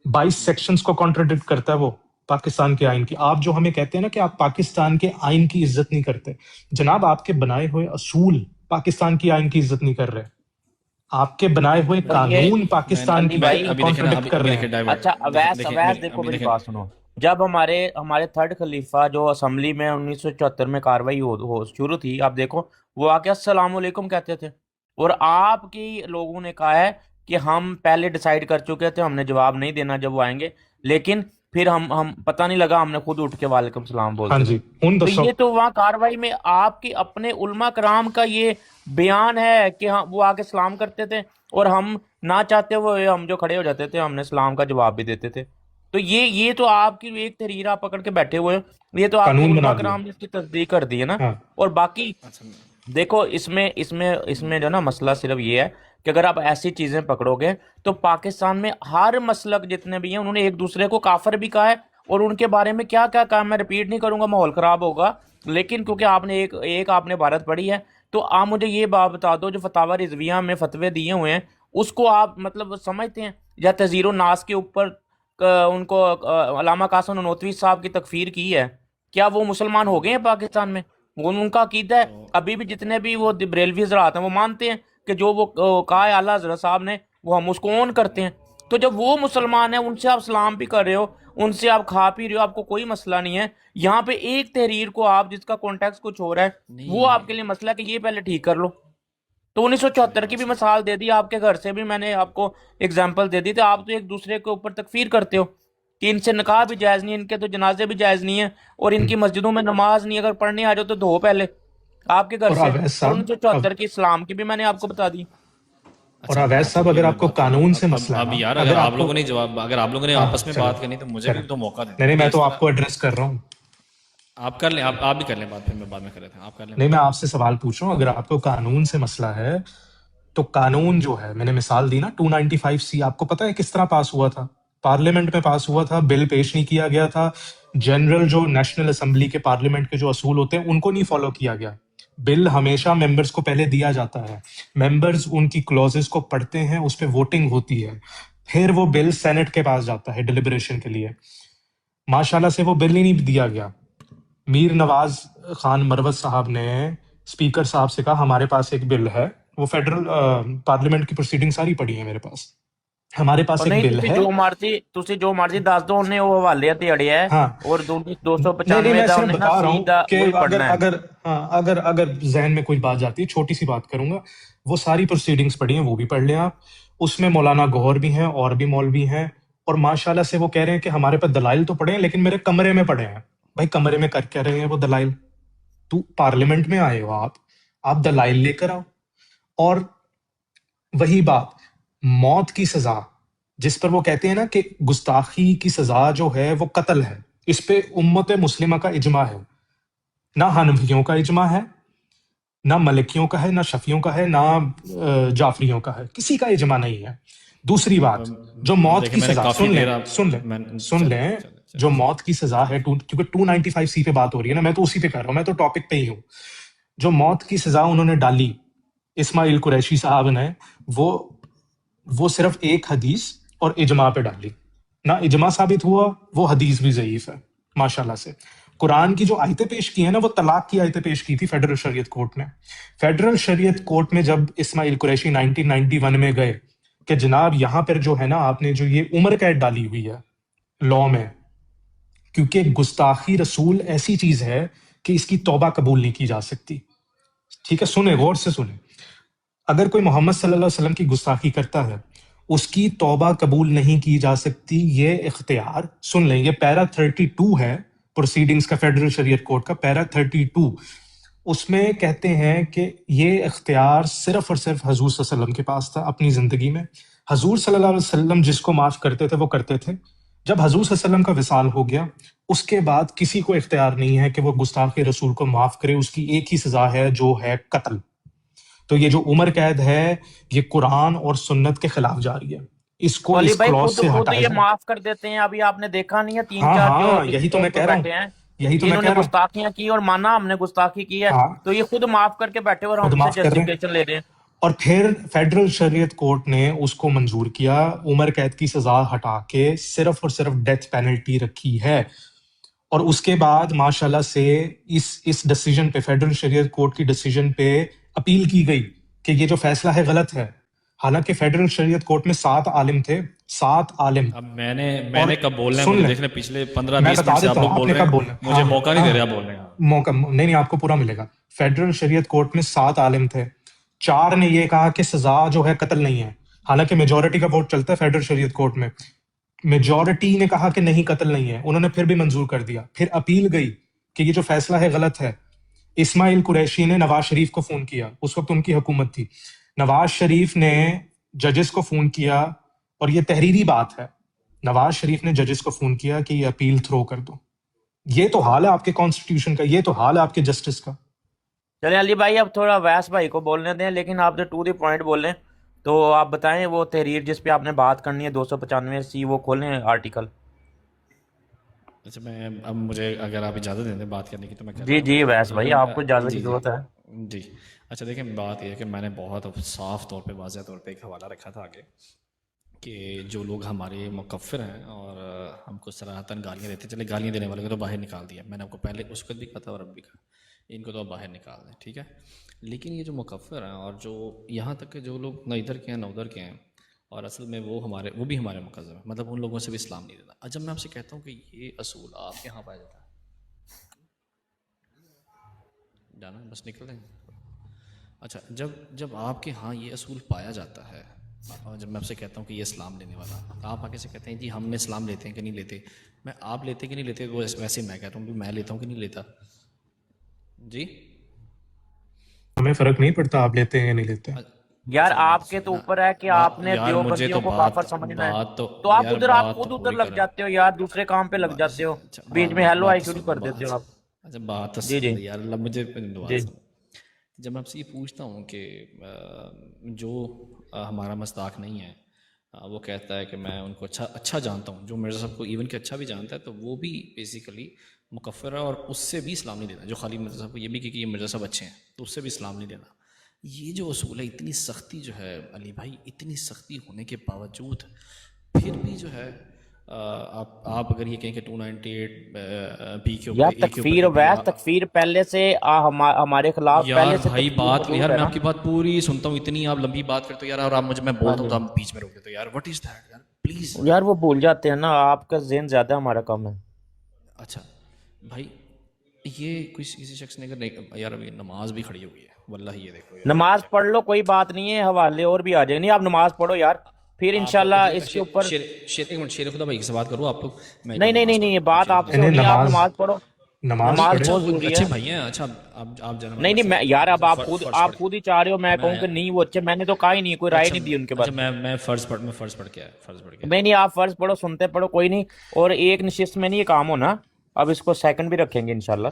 A: 22 سیکشنز کو کانٹراڈکٹ کرتا ہے وہ پاکستان کے آئین کی. آپ جو ہمیں کہتے ہیں نا کہ آپ پاکستان کے آئین کی عزت نہیں کرتے، جناب آپ کے بنائے ہوئے اصول پاکستان کی آئین کی عزت نہیں کر رہے، آپ کے بنائے ہوئے
C: تو یہ
A: قانون
B: میں
A: پاکستان
C: علی
A: کی
C: بھائی،
B: ابھی دیکھیں نا،
A: کانٹراڈکٹ کر
B: ابھی
A: رہے
B: دیکھیں
A: ہیں.
B: ڈائیورٹ،
C: اچھا اویس، دیکھو
B: ابھی
C: میری
B: دیکھیں.
C: بات سنو. جب ہمارے تھرڈ خلیفہ جو اسمبلی میں 1974 میں کاروائی ہو شروع تھی، آپ دیکھو وہ آ کے السلام علیکم کہتے تھے، اور آپ کی لوگوں نے کہا ہے کہ ہم پہلے ڈیسائیڈ کر چکے تھے، ہم نے جواب نہیں دینا جب وہ آئیں گے، لیکن پھر ہم پتہ نہیں لگا، ہم نے خود اٹھ کے وعلیکم السلام
A: ہاں
C: بولتے تھے.
A: جی، ہوں
C: تو
A: دسو.
C: یہ تو وہاں کاروائی میں آپ کے اپنے علماء کرام کا یہ بیان ہے کہ وہ آ کے سلام کرتے تھے، اور ہم نہ چاہتے ہوئے ہم جو کھڑے ہو جاتے تھے، ہم نے سلام کا جواب بھی دیتے تھے. تو یہ تو آپ کی ایک تحریر آپ پکڑ کے بیٹھے ہوئے ہیں، یہ تو آپ کے
A: قانون بنا
C: علماء
A: دیا.
C: کرام نے اس کی تصدیق کر دی ہے نا.
A: ہاں،
C: اور باقی
B: اچھا
C: دیکھو اس میں جو نا مسئلہ صرف یہ ہے کہ اگر آپ ایسی چیزیں پکڑو گے تو پاکستان میں ہر مسلک جتنے بھی ہیں انہوں نے ایک دوسرے کو کافر بھی کہا ہے، اور ان کے بارے میں کیا کیا کہا میں ریپیٹ نہیں کروں گا، ماحول خراب ہوگا. لیکن کیونکہ آپ نے ایک آپ نے بھارت پڑھی ہے، تو آپ مجھے یہ بات بتا دو جو فتاوی رضویہ میں فتوے دیے ہوئے ہیں اس کو آپ مطلب سمجھتے ہیں؟ یا تزیر الناس کے اوپر ان کو علامہ قاسم نانوتوی صاحب کی تکفیر کی ہے، کیا وہ مسلمان ہو گئے ہیں پاکستان میں؟ وہ ان کا عقیدہ ہے.
B: تو
C: ابھی بھی جتنے بھی وہ بریلوی حضرات ہیں وہ مانتے ہیں کہ جو وہ کہا ہے اعلیٰ حضرت صاحب نے وہ ہم اس کو اون کرتے ہیں. تو جب وہ مسلمان ہیں ان سے آپ سلام بھی کر رہے ہو، ان سے آپ کھا پی رہے ہو، آپ کو کوئی مسئلہ نہیں ہے. یہاں پہ ایک تحریر کو آپ جس کا کانٹیکس کچھ ہو رہا ہے وہ آپ کے لیے
B: نہیں
C: مسئلہ ہے کہ یہ پہلے ٹھیک کر لو. تو 1974
B: میرا
C: کی بھی
B: مسئلہ
C: مثال دے دی، آپ کے گھر سے بھی میں نے آپ کو اگزامپل دے دی تھی. آپ تو ایک دوسرے کے اوپر تکفیر کرتے ہو کہ ان سے نکاح بھی جائز نہیں، ان کے تو جنازے بھی جائز نہیں ہیں، اور ان کی مسجدوں میں نماز نہیں، اگر پڑھنے آ جاؤ تو دھو پہلے آپ کے گھر
A: اور
C: سے.
A: اویس
C: اور
A: صاحب
C: 1974 کی اسلام کی بھی میں نے آپ کو بتا دی.
A: اور
B: اچھا
A: اویس
B: اچھا
A: صاحب
B: یہ
A: اگر
B: میں
A: آپ کو
B: بات کروں.
A: قانون سے
B: اب
A: مسئلہ ہے
B: اب
A: نا،
B: یار
A: اگر
B: اگر
A: آپ
B: آپ
A: کو
B: لوگوں نے جواب، اگر آپ لوگوں نے
A: ہاں
B: آپس میں
A: چلو
B: بات کرنی تو مجھے
A: کریں،
B: بھی تو موقع دیں.
A: نہیں
B: ابھی
A: میں
B: اس
A: تو
B: طرح
A: آپ کو ایڈریس کر رہا ہوں.
B: آپ کر لیں، آپ بھی کر لیں بات، پھر میں بعد میں کر لیتا ہوں. آپ کر لیں
A: نہیں
B: بات.
A: میں آپ سے سوال پوچھ رہا ہوں، اگر آپ کو قانون سے مسئلہ ہے تو قانون جو ہے، میں نے مثال دی نا 295C، آپ کو پتہ ہے کس طرح پاس ہوا تھا؟ پارلیمنٹ میں پاس ہوا تھا، بل پیش نہیں کیا گیا تھا. جنرل جو نیشنل اسمبلی کے پارلیمنٹ کے جو اصول ہوتے ہیں ان کو نہیں فالو کیا گیا. بل ہمیشہ ممبرز کو پہلے دیا جاتا ہے، ممبرز ان کی کلوزز کو پڑھتے ہیں، اس پہ ووٹنگ ہوتی ہے، پھر وہ بل سینٹ کے پاس جاتا ہے ڈیلیبریشن کے لیے. ماشاءاللہ سے وہ بل ہی نہیں دیا گیا. میر نواز خان مروت صاحب نے اسپیکر صاحب سے کہا ہمارے پاس ایک بل ہے، وہ فیڈرل پارلیمنٹ کی پروسیڈنگ ساری پڑھی ہے میرے پاس، ہمارے پاس
C: اور
A: ایک
C: نہیں
A: بل ہے.
C: تسی جو مرضی دس دو، انہیں وہ حوالے تے اڑیا ہے،
A: ہاں
C: اور دو سو
A: نہیں نہیں،
C: پچانوے
A: میں
C: دا
A: صرف
C: انہیں نا
A: بتا رہا ہوں
C: سیدھا
A: کہ
C: وہی
A: اگر
C: پڑھنا ہے.
A: اگر ہاں اگر ذہن میں کوئی بات جاتی ہے، چھوٹی سی بات کروں گا، وہ ساری پروسیڈنگز پڑھی ہیں، وہ بھی پڑھ لیں آپ. اس میں مولانا گوہر بھی ہیں اور بھی مولوی ہیں، اور ماشاءاللہ سے وہ کہہ رہے ہیں کہ ہمارے پاس دلائل تو پڑھے ہیں لیکن میرے کمرے میں پڑھے ہیں. بھائی کمرے میں کر کیا رہے ہیں وہ دلائل؟ تو پارلیمنٹ میں آئے ہو آپ دلائل لے کر آؤ. اور وہی بات، موت کی سزا جس پر وہ کہتے ہیں نا کہ گستاخی کی سزا جو ہے وہ قتل ہے، اس پہ امت مسلمہ کا اجماع ہے. نہ حنفیوں کا اجماع ہے، نہ ملکیوں کا ہے، نہ شفیوں کا ہے، نہ جعفریوں کا ہے، کسی کا اجماع نہیں ہے. دوسری بات، جو موت
B: دیکھیں
A: کی
B: میں نے
A: سزا،
B: کافی
A: سن لیں
B: دیر
A: سن لیں
B: میں
A: سن
B: چلے
A: لیں
B: چلے
A: جو
B: چلے
A: موت کی سزا ہے، کیونکہ 295C پہ بات ہو رہی ہے نا، میں تو اسی پہ کر رہا ہوں، میں تو ٹاپک پہ ہی ہوں. جو موت کی سزا انہوں نے ڈالی اسماعیل قریشی صاحب نے، وہ صرف ایک حدیث اور اجماع پہ ڈالی. نہ اجماع ثابت ہوا، وہ حدیث بھی ضعیف ہے ماشاءاللہ سے. قرآن کی جو آیتیں پیش کی ہیں نا، وہ طلاق کی آیتیں پیش کی تھی فیڈرل شریعت کورٹ نے. فیڈرل شریعت کورٹ میں جب اسماعیل قریشی 1991 میں گئے کہ جناب یہاں پر جو ہے نا آپ نے جو یہ عمر قید ڈالی ہوئی ہے لا میں، کیونکہ گستاخی رسول ایسی چیز ہے کہ اس کی توبہ قبول نہیں کی جا سکتی. ٹھیک ہے، سنیں غور سے سنیں. اگر کوئی محمد صلی اللہ علیہ وسلم کی گستاخی کرتا ہے، اس کی توبہ قبول نہیں کی جا سکتی. یہ اختیار سن لیں، یہ پیرا 32 ہے پروسیڈنگز کا، فیڈرل شریعت کورٹ کا پیرا 32. اس میں کہتے ہیں کہ یہ اختیار صرف اور صرف حضور صلی اللہ علیہ وسلم کے پاس تھا اپنی زندگی میں. حضور صلی اللہ علیہ وسلم جس کو معاف کرتے تھے وہ کرتے تھے. جب حضور صلی اللہ علیہ وسلم کا وصال ہو گیا، اس کے بعد کسی کو اختیار نہیں ہے کہ وہ گستاخ رسول کو معاف کرے. اس کی ایک ہی سزا ہے جو ہے قتل. تو یہ جو عمر قید ہے یہ قرآن اور سنت کے خلاف جا رہی ہے، اس کو
C: ولی
A: اس
C: بھائی
A: کلوز سے
C: خود
A: ہٹایا
C: یہ
A: جائے.
C: معاف کر دیتے ہیں. ابھی آپ نے دیکھا نہیں ہے تین
A: ہاں
C: چار جو
A: ہاں
C: اس
A: یہی تو
C: طور
A: میں
C: پہ
A: کہہ رہا ہوں،
C: بیٹھے ہیں
A: یہی تو میں
C: جنہوں نے
A: کہہ رہا ہوں.
C: گستاخیاں کی اور مانا ہم نے گستاخی کی ہے،
A: ہاں
C: تو یہ خود معاف کر کے بیٹھے اور
A: خود
C: ہم سے
A: معاف کر رہے ہیں.
C: جسٹیفیکیشن لے رہے ہیں.
A: اور پھر فیڈرل شریعت کورٹ نے اس کو منظور کیا، عمر قید کی سزا ہٹا کے صرف اور صرف ڈیتھ پینلٹی رکھی ہے. اور اس کے بعد ماشاءاللہ سے اس ڈیسیجن پہ، فیڈرل شریعت کورٹ کی ڈیسیجن پہ اپیل کی گئی کہ یہ جو فیصلہ ہے غلط ہے. حالانکہ فیڈرل شریعت کورٹ میں 7 عالم تھے، 7 عالم.
B: اب میں
A: اور
B: نے کب بولنا ہے
A: سن
B: مجھے
A: لیں،
B: دیکھنے، پچھلے 15
A: میں
B: 20
A: بتا
B: منٹ سے آپ
A: دیتا
B: لوگ
A: ہوں آپ
B: بول
A: نے
B: رہے
A: کب
B: ہیں،
A: بولنا.
B: مجھے
A: ہاں
B: موقع نہیں
A: ہاں
B: دے رہے آپ بولنے کا.
A: موقع نہیں آپ کو پورا ملے گا. فیڈرل شریعت کورٹ میں 7 عالم تھے، 4 نے یہ کہا کہ سزا جو ہے قتل نہیں ہے، حالانکہ میجورٹی کا ووٹ چلتا ہے فیڈرل شریعت کورٹ میں. میجورٹی نے کہا کہ نہیں قتل نہیں ہے، انہوں نے پھر بھی منظور کر دیا. پھر اپیل گئی کہ یہ جو فیصلہ ہے غلط ہے. اسماعیل قریشی نے نواز شریف کو فون کیا، اس وقت ان کی حکومت تھی. نواز شریف نے ججز کو فون کیا، اور یہ تحریری بات ہے، نواز شریف نے ججز کو فون کیا کہ یہ اپیل تھرو کر دو. یہ تو حال ہے آپ کے کانسٹیٹیوشن کا، یہ تو حال ہے آپ کے جسٹس کا.
C: چلیں علی بھائی اب تھوڑا ویس بھائی کو بولنے دیں، لیکن آپ جو ٹو دی پوائنٹ بولیں تو آپ بتائیں وہ تحریر جس پہ آپ نے بات کرنی ہے 295 وہ کھولیں آرٹیکل.
B: اچھا میں اب مجھے اگر آپ اجازت دیں دیں بات کرنے کی تو میں کہتا
C: جی
B: ہوں
C: جی ویس بھائی آپ کو اجازت کی
B: جی
C: ضرورت ہے.
B: جی اچھا دیکھیں بات یہ ہے کہ میں نے بہت صاف طور پہ واضح طور پہ ایک حوالہ رکھا تھا آگے کہ جو لوگ ہمارے مکفر ہیں اور ہم کو صراحتاً گالیاں دیتے، چلے گالیاں دینے والے کو تو باہر نکال دیا، میں نے آپ کو پہلے اس وقت بھی کہا تھا اور اب بھی کہا، ان کو تو آپ باہر نکال دیں، ٹھیک ہے. لیکن یہ جو مکفر ہیں اور جو یہاں تک کہ جو لوگ نہ ادھر کے ہیں نہ ادھر کے ہیں، اور اصل میں وہ بھی ہمارے مقدم ہیں، مطلب ان لوگوں سے بھی اسلام نہیں دیتا. اب جب میں آپ سے کہتا ہوں کہ یہ اصول آپ کے یہاں پایا جاتا ہے، جانا بس نکل دیں. اچھا جب آپ کے ہاں یہ اصول پایا جاتا ہے، اور جب میں آپ سے کہتا ہوں کہ یہ اسلام لینے والا، آپ آگے سے کہتے ہیں جی ہم نے اسلام لیتے ہیں کہ نہیں لیتے. میں آپ لیتے کہ نہیں لیتے وہ ویسے میں کہتا ہوں کہ میں لیتا ہوں کہ نہیں لیتا. جی
A: ہمیں فرق نہیں پڑتا آپ لیتے ہیں یا نہیں لیتے.
C: یار
B: اچھا
C: آپ کے تو اوپر ہے کہ آپ نے
B: یار مجھے
C: دیوبندیوں
B: تو
C: کو کافر سمجھنا ہے،
B: بات
C: تو آپ
B: یار
C: ادھر آپ
B: بات تو
C: خود ادھر
B: پوری
C: لگ
B: کریں.
C: جاتے ہو یار، دوسرے کام پہ لگ جاتے ہو،
B: اچھا
C: بیچ میں ہیلو
B: بات
C: ہائی
B: تو
C: شروع
B: سنو
C: کر دیتے ہو آپ.
B: اچھا بات تو
C: جی جی
B: یار اللہ مجھے بات
C: جی
B: سنو. جب میں آپ سے یہ پوچھتا ہوں کہ جو ہمارا مصداق نہیں ہے، وہ کہتا ہے کہ میں ان کو اچھا جانتا ہوں، جو مرزا صاحب کو ایون کہ اچھا بھی جانتا ہے، تو وہ بھی بیسیکلی مکفر ہے اور اس سے بھی اسلام نہیں دینا. جو خالی مرزا صاحب کو یہ بھی کہ یہ مرزا صاحب اچھے ہیں تو اس سے بھی اسلام نہیں دینا. یہ جو اصول ہے، اتنی سختی جو ہے علی بھائی، اتنی سختی ہونے کے باوجود پھر بھی جو ہے آپ اگر یہ کہیں کہ 298 بی کے اوپر
C: یار
B: اے کے اوپر
C: تکفیر
B: اے بی،
C: ویس تکفیر پہلے سے ہمارے خلاف
B: یار
C: پہلے سے
B: بھائی
C: تکفیر
B: بات یار
C: موجود ہے
B: میں
C: نا.
B: آپ کی بات پوری سنتا ہوں، اتنی آپ لمبی بات کرتے ہو یار، اور آپ میں
C: ہاں
B: بولتا ہوں
C: جی
B: تو آپ بیچ میں روک دیتے ہو یار. وٹ از دیٹ یار پلیز.
C: یار وہ بھول جاتے ہیں نا، آپ کا ذہن زیادہ ہمارا کم ہے.
B: اچھا بھائی یہ کسی شخص نے اگر نہیں یار ابھی نماز بھی کھڑی ہوئی ہے واللہ، یہ دیکھو یار
C: نماز پڑھ لو کوئی بات نہیں ہے، حوالے اور بھی آ جائیں. نہیں آپ نماز پڑھو یار، پھر
B: آپ
C: انشاءاللہ اس کے اوپر.
B: ایک منٹ شیر خدا بھائی سے بات کروں آپ لوگ، میں ایک
C: نہیں
B: بار
C: نہیں نہیں
B: نماز
C: نہیں
B: پڑھ
C: یہ
B: لیتا ہوں.
C: بات
B: شیر
C: آپ
B: خدا
C: سے
A: انہیں
C: ہونی ہے، آپ نماز پڑھو.
A: نماز
C: نماز
A: پڑھے.
C: بہت ضروری
B: اچھے
C: ہے.
B: بھائی ہیں. اچھا آپ جانا
C: نہیں نہیں میں یار اب آپ
B: فرض
C: خود ہی چاہ رہے ہو میں کہوں کہ نہیں وہ اچھے، میں نے تو کہا ہی نہیں، کوئی رائے
B: اچھا
C: نہیں دی ان کے
B: اچھا
C: بارے
B: میں فرض پڑھ کے آیا فرض پڑھ کے
C: میں. نہیں آپ فرض پڑھو، سنتے پڑھو، کوئی نہیں. اور ایک نشست میں نہیں یہ کام ہونا، اب اس کو سیکنڈ بھی رکھیں گے انشاءاللہ،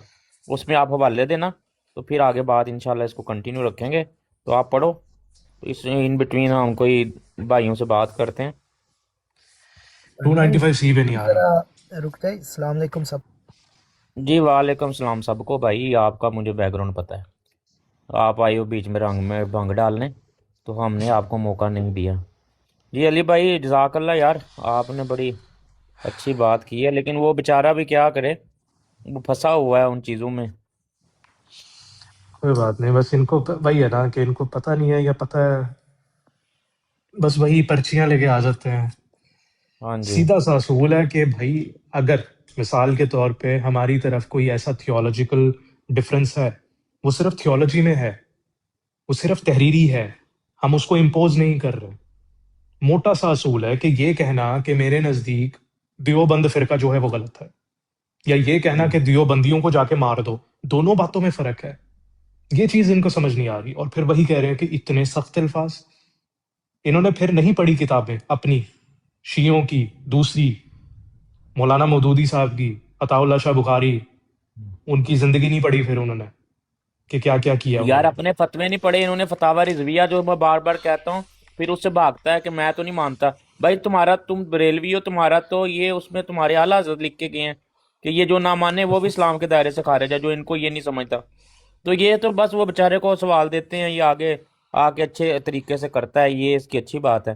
C: اس میں آپ حوالے دینا تو پھر آگے بات انشاءاللہ اس کو کنٹینیو رکھیں گے. تو آپ پڑھو، تو اس ان بٹوین ہم کوئی بھائیوں سے بات کرتے ہیں.
A: 295C پہ نہیں آ رہا.
D: ذرا رک جائے. السلام علیکم سب.
C: جی وعلیکم السلام سب کو. بھائی آپ کا مجھے بیک گراؤنڈ پتہ ہے، آپ آئے ہو بیچ میں رنگ میں بھنگ ڈالنے، تو ہم نے آپ کو موقع نہیں دیا. جی علی بھائی جزاک اللہ یار، آپ نے بڑی اچھی بات کی ہے، لیکن وہ بیچارہ بھی کیا کرے، وہ پھنسا ہوا ہے ان چیزوں میں.
A: کوئی بات نہیں، بس ان کو وہی ہے نا کہ ان کو پتہ نہیں ہے یا پتہ ہے، بس وہی پرچیاں لے کے آ جاتے ہیں.
C: ہاں جی
A: سیدھا سا اصول ہے کہ بھائی اگر مثال کے طور پہ ہماری طرف کوئی ایسا تھیولوجیکل ڈفرینس ہے، وہ صرف تھیولوجی میں ہے، وہ صرف تحریری ہے، ہم اس کو امپوز نہیں کر رہے. موٹا سا اصول ہے کہ یہ کہنا کہ میرے نزدیک دیوبند فرقہ جو ہے وہ غلط ہے، یا یہ کہنا کہ دیوبندیوں کو جا کے مار دو، دونوں باتوں میں فرق ہے. یہ چیز ان کو سمجھ نہیں آ رہی، اور پھر وہی کہہ رہے ہیں کہ اتنے سخت الفاظ. انہوں نے پھر نہیں پڑھی کتابیں اپنی، شیعوں کی، دوسری مولانا مودودی صاحب کی، عطا اللہ شاہ بخاری، ان کی زندگی نہیں پڑھی پھر انہوں نے کہ کیا کیا کیا انہوں
C: یار
A: نے.
C: اپنے فتوے نہیں پڑھے انہوں نے، فتاوی رضویہ جو میں بار بار کہتا ہوں، پھر اس سے بھاگتا ہے کہ میں تو نہیں مانتا. بھائی تمہارا، تم بریلوی ہو، تمہارا تو یہ اس میں تمہارے اعلیٰ حضرت لکھ کے گئے ہیں کہ یہ جو نہ مانے وہ بھی اسلام کے دائرے سے خارج ہے، جو ان کو یہ نہیں سمجھتا. تو یہ تو بس وہ بیچارے کو سوال دیتے ہیں، یہ آگے آ کے اچھے طریقے سے کرتا ہے، یہ اس کی اچھی بات ہے.